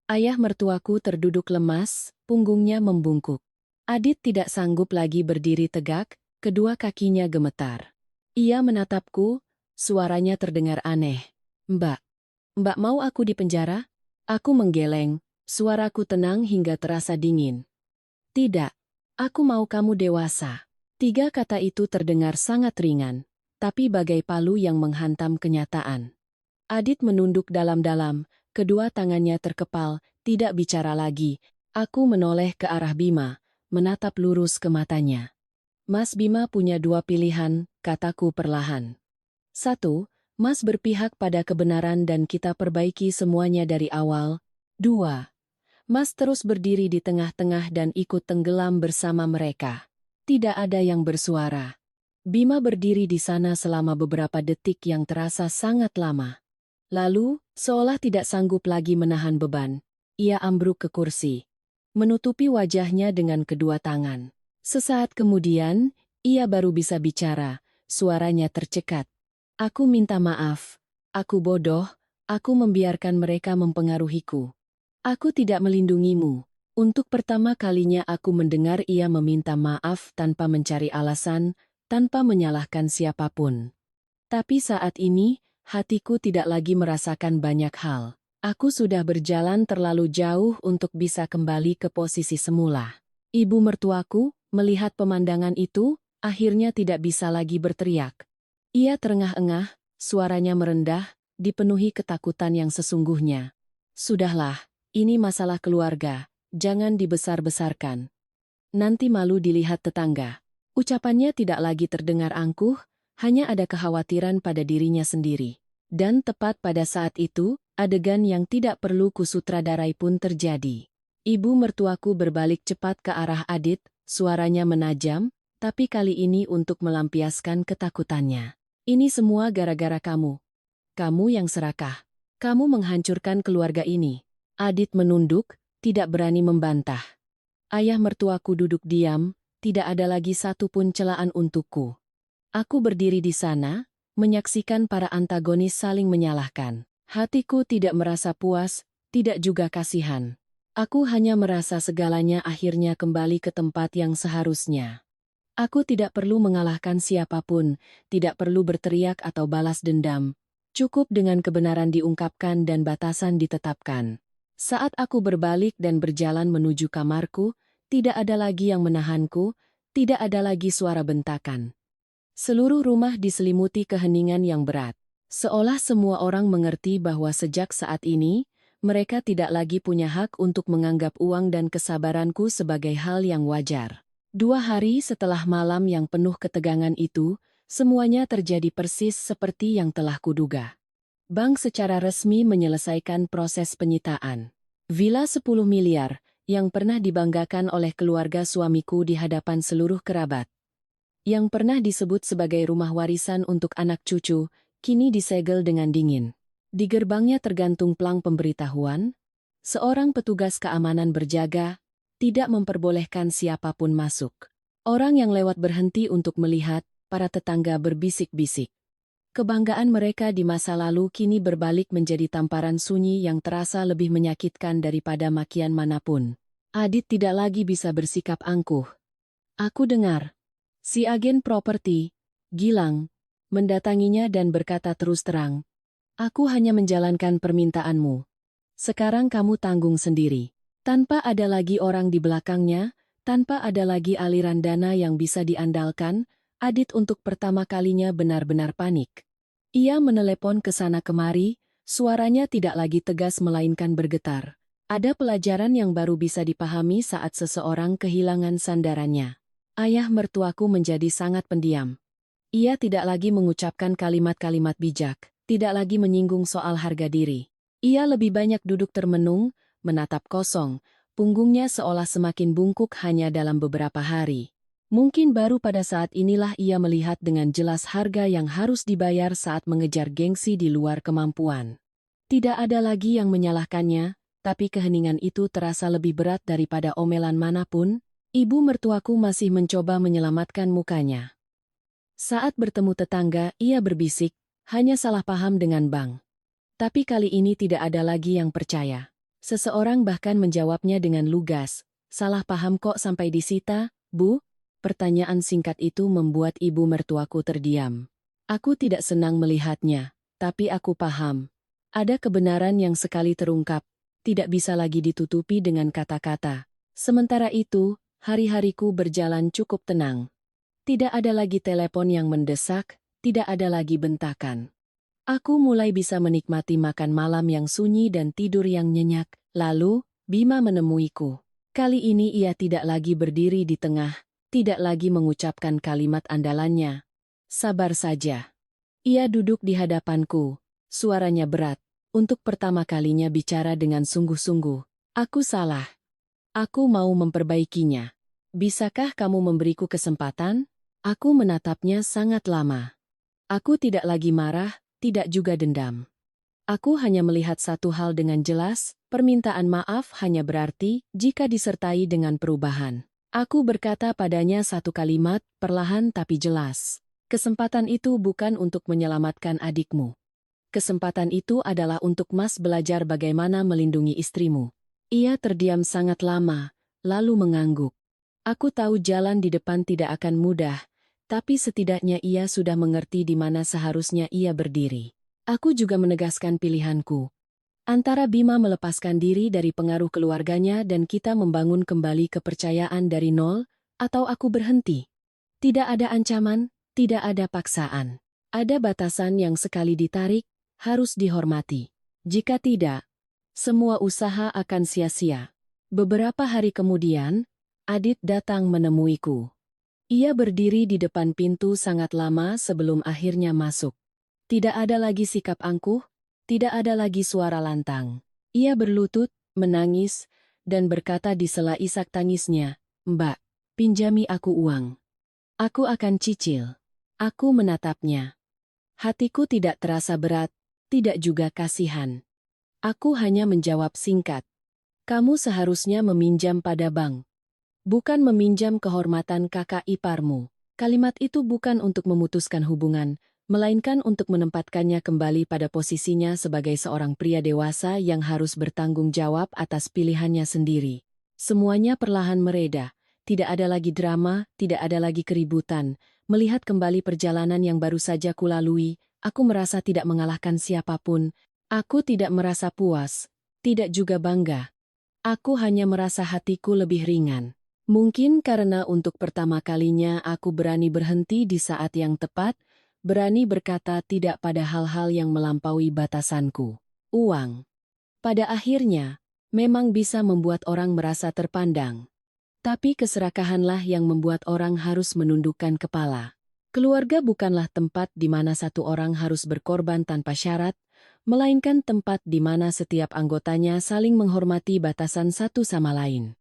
Ayah mertuaku terduduk lemas, punggungnya membungkuk. Adit tidak sanggup lagi berdiri tegak, kedua kakinya gemetar. Ia menatapku, suaranya terdengar aneh. Mbak, Mbak mau aku di penjara? Aku menggeleng, suaraku tenang hingga terasa dingin. Tidak. Aku mau kamu dewasa. 3 kata itu terdengar sangat ringan, tapi bagai palu yang menghantam kenyataan. Adit menunduk dalam-dalam, kedua tangannya terkepal, tidak bicara lagi. Aku menoleh ke arah Bima, menatap lurus ke matanya. Mas Bima punya 2 pilihan, kataku perlahan. 1, Mas berpihak pada kebenaran dan kita perbaiki semuanya dari awal. 2, Mas terus berdiri di tengah-tengah dan ikut tenggelam bersama mereka. Tidak ada yang bersuara. Bima berdiri di sana selama beberapa detik yang terasa sangat lama. Lalu, seolah tidak sanggup lagi menahan beban, ia ambruk ke kursi, menutupi wajahnya dengan kedua tangan. Sesaat kemudian, ia baru bisa bicara, suaranya tercekat. Aku minta maaf, aku bodoh, aku membiarkan mereka mempengaruhiku. Aku tidak melindungimu. Untuk pertama kalinya aku mendengar ia meminta maaf tanpa mencari alasan, tanpa menyalahkan siapapun. Tapi saat ini, hatiku tidak lagi merasakan banyak hal. Aku sudah berjalan terlalu jauh untuk bisa kembali ke posisi semula. Ibu mertuaku, melihat pemandangan itu, akhirnya tidak bisa lagi berteriak. Ia terengah-engah, suaranya merendah, dipenuhi ketakutan yang sesungguhnya. Sudahlah, ini masalah keluarga, jangan dibesar-besarkan. Nanti malu dilihat tetangga. Ucapannya tidak lagi terdengar angkuh, hanya ada kekhawatiran pada dirinya sendiri. Dan tepat pada saat itu, adegan yang tidak perlu kusutradarai pun terjadi. Ibu mertuaku berbalik cepat ke arah Adit, suaranya menajam, tapi kali ini untuk melampiaskan ketakutannya. Ini semua gara-gara kamu. Kamu yang serakah. Kamu menghancurkan keluarga ini. Adit menunduk, tidak berani membantah. Ayah mertuaku duduk diam, tidak ada lagi satu pun celaan untukku. Aku berdiri di sana, menyaksikan para antagonis saling menyalahkan. Hatiku tidak merasa puas, tidak juga kasihan. Aku hanya merasa segalanya akhirnya kembali ke tempat yang seharusnya. Aku tidak perlu mengalahkan siapapun, tidak perlu berteriak atau balas dendam. Cukup dengan kebenaran diungkapkan dan batasan ditetapkan. Saat aku berbalik dan berjalan menuju kamarku, tidak ada lagi yang menahanku, tidak ada lagi suara bentakan. Seluruh rumah diselimuti keheningan yang berat. Seolah semua orang mengerti bahwa sejak saat ini, mereka tidak lagi punya hak untuk menganggap uang dan kesabaranku sebagai hal yang wajar. 2 hari setelah malam yang penuh ketegangan itu, semuanya terjadi persis seperti yang telah kuduga. Bank secara resmi menyelesaikan proses penyitaan. Villa 10 miliar, yang pernah dibanggakan oleh keluarga suamiku di hadapan seluruh kerabat, yang pernah disebut sebagai rumah warisan untuk anak cucu, kini disegel dengan dingin. Di gerbangnya tergantung plang pemberitahuan, seorang petugas keamanan berjaga, tidak memperbolehkan siapapun masuk. Orang yang lewat berhenti untuk melihat, para tetangga berbisik-bisik. Kebanggaan mereka di masa lalu kini berbalik menjadi tamparan sunyi yang terasa lebih menyakitkan daripada makian manapun. Adit tidak lagi bisa bersikap angkuh. Aku dengar. Si agen properti, Gilang, mendatanginya dan berkata terus terang, "Aku hanya menjalankan permintaanmu. Sekarang kamu tanggung sendiri." Tanpa ada lagi orang di belakangnya, tanpa ada lagi aliran dana yang bisa diandalkan, Adit untuk pertama kalinya benar-benar panik. Ia menelepon ke sana kemari, suaranya tidak lagi tegas melainkan bergetar. Ada pelajaran yang baru bisa dipahami saat seseorang kehilangan sandarannya. Ayah mertuaku menjadi sangat pendiam. Ia tidak lagi mengucapkan kalimat-kalimat bijak, tidak lagi menyinggung soal harga diri. Ia lebih banyak duduk termenung, menatap kosong, punggungnya seolah semakin bungkuk hanya dalam beberapa hari. Mungkin baru pada saat inilah ia melihat dengan jelas harga yang harus dibayar saat mengejar gengsi di luar kemampuan. Tidak ada lagi yang menyalahkannya, tapi keheningan itu terasa lebih berat daripada omelan manapun. Ibu mertuaku masih mencoba menyelamatkan mukanya. Saat bertemu tetangga, ia berbisik, hanya salah paham dengan bank. Tapi kali ini tidak ada lagi yang percaya. Seseorang bahkan menjawabnya dengan lugas, "Salah paham kok sampai disita, Bu?" Pertanyaan singkat itu membuat ibu mertuaku terdiam. Aku tidak senang melihatnya, tapi aku paham. Ada kebenaran yang sekali terungkap, tidak bisa lagi ditutupi dengan kata-kata. Sementara itu, hari-hariku berjalan cukup tenang. Tidak ada lagi telepon yang mendesak, tidak ada lagi bentakan. Aku mulai bisa menikmati makan malam yang sunyi dan tidur yang nyenyak. Lalu, Bima menemuiku. Kali ini ia tidak lagi berdiri di tengah, tidak lagi mengucapkan kalimat andalannya. Sabar saja. Ia duduk di hadapanku, suaranya berat, untuk pertama kalinya bicara dengan sungguh-sungguh. Aku salah. Aku mau memperbaikinya. Bisakah kamu memberiku kesempatan? Aku menatapnya sangat lama. Aku tidak lagi marah, tidak juga dendam. Aku hanya melihat satu hal dengan jelas, permintaan maaf hanya berarti jika disertai dengan perubahan. Aku berkata padanya satu kalimat, perlahan tapi jelas. Kesempatan itu bukan untuk menyelamatkan adikmu. Kesempatan itu adalah untuk Mas belajar bagaimana melindungi istrimu. Ia terdiam sangat lama, lalu mengangguk. Aku tahu jalan di depan tidak akan mudah, tapi setidaknya ia sudah mengerti di mana seharusnya ia berdiri. Aku juga menegaskan pilihanku. Antara Bima melepaskan diri dari pengaruh keluarganya dan kita membangun kembali kepercayaan dari nol, atau aku berhenti. Tidak ada ancaman, tidak ada paksaan. Ada batasan yang sekali ditarik, harus dihormati. Jika tidak, semua usaha akan sia-sia. Beberapa hari kemudian, Adit datang menemuiku. Ia berdiri di depan pintu sangat lama sebelum akhirnya masuk. Tidak ada lagi sikap angkuh, tidak ada lagi suara lantang. Ia berlutut, menangis, dan berkata di sela isak tangisnya, "Mbak, pinjami aku uang. Aku akan cicil." Aku menatapnya. Hatiku tidak terasa berat, tidak juga kasihan. Aku hanya menjawab singkat. "Kamu seharusnya meminjam pada bank. Bukan meminjam kehormatan kakak iparmu." Kalimat itu bukan untuk memutuskan hubungan, melainkan untuk menempatkannya kembali pada posisinya sebagai seorang pria dewasa yang harus bertanggung jawab atas pilihannya sendiri. Semuanya perlahan mereda, tidak ada lagi drama, tidak ada lagi keributan. Melihat kembali perjalanan yang baru saja kulalui, aku merasa tidak mengalahkan siapapun. Aku tidak merasa puas, tidak juga bangga. Aku hanya merasa hatiku lebih ringan. Mungkin karena untuk pertama kalinya aku berani berhenti di saat yang tepat, berani berkata tidak pada hal-hal yang melampaui batasanku. Uang, pada akhirnya, memang bisa membuat orang merasa terpandang. Tapi keserakahanlah yang membuat orang harus menundukkan kepala. Keluarga bukanlah tempat di mana satu orang harus berkorban tanpa syarat, melainkan tempat di mana setiap anggotanya saling menghormati batasan satu sama lain.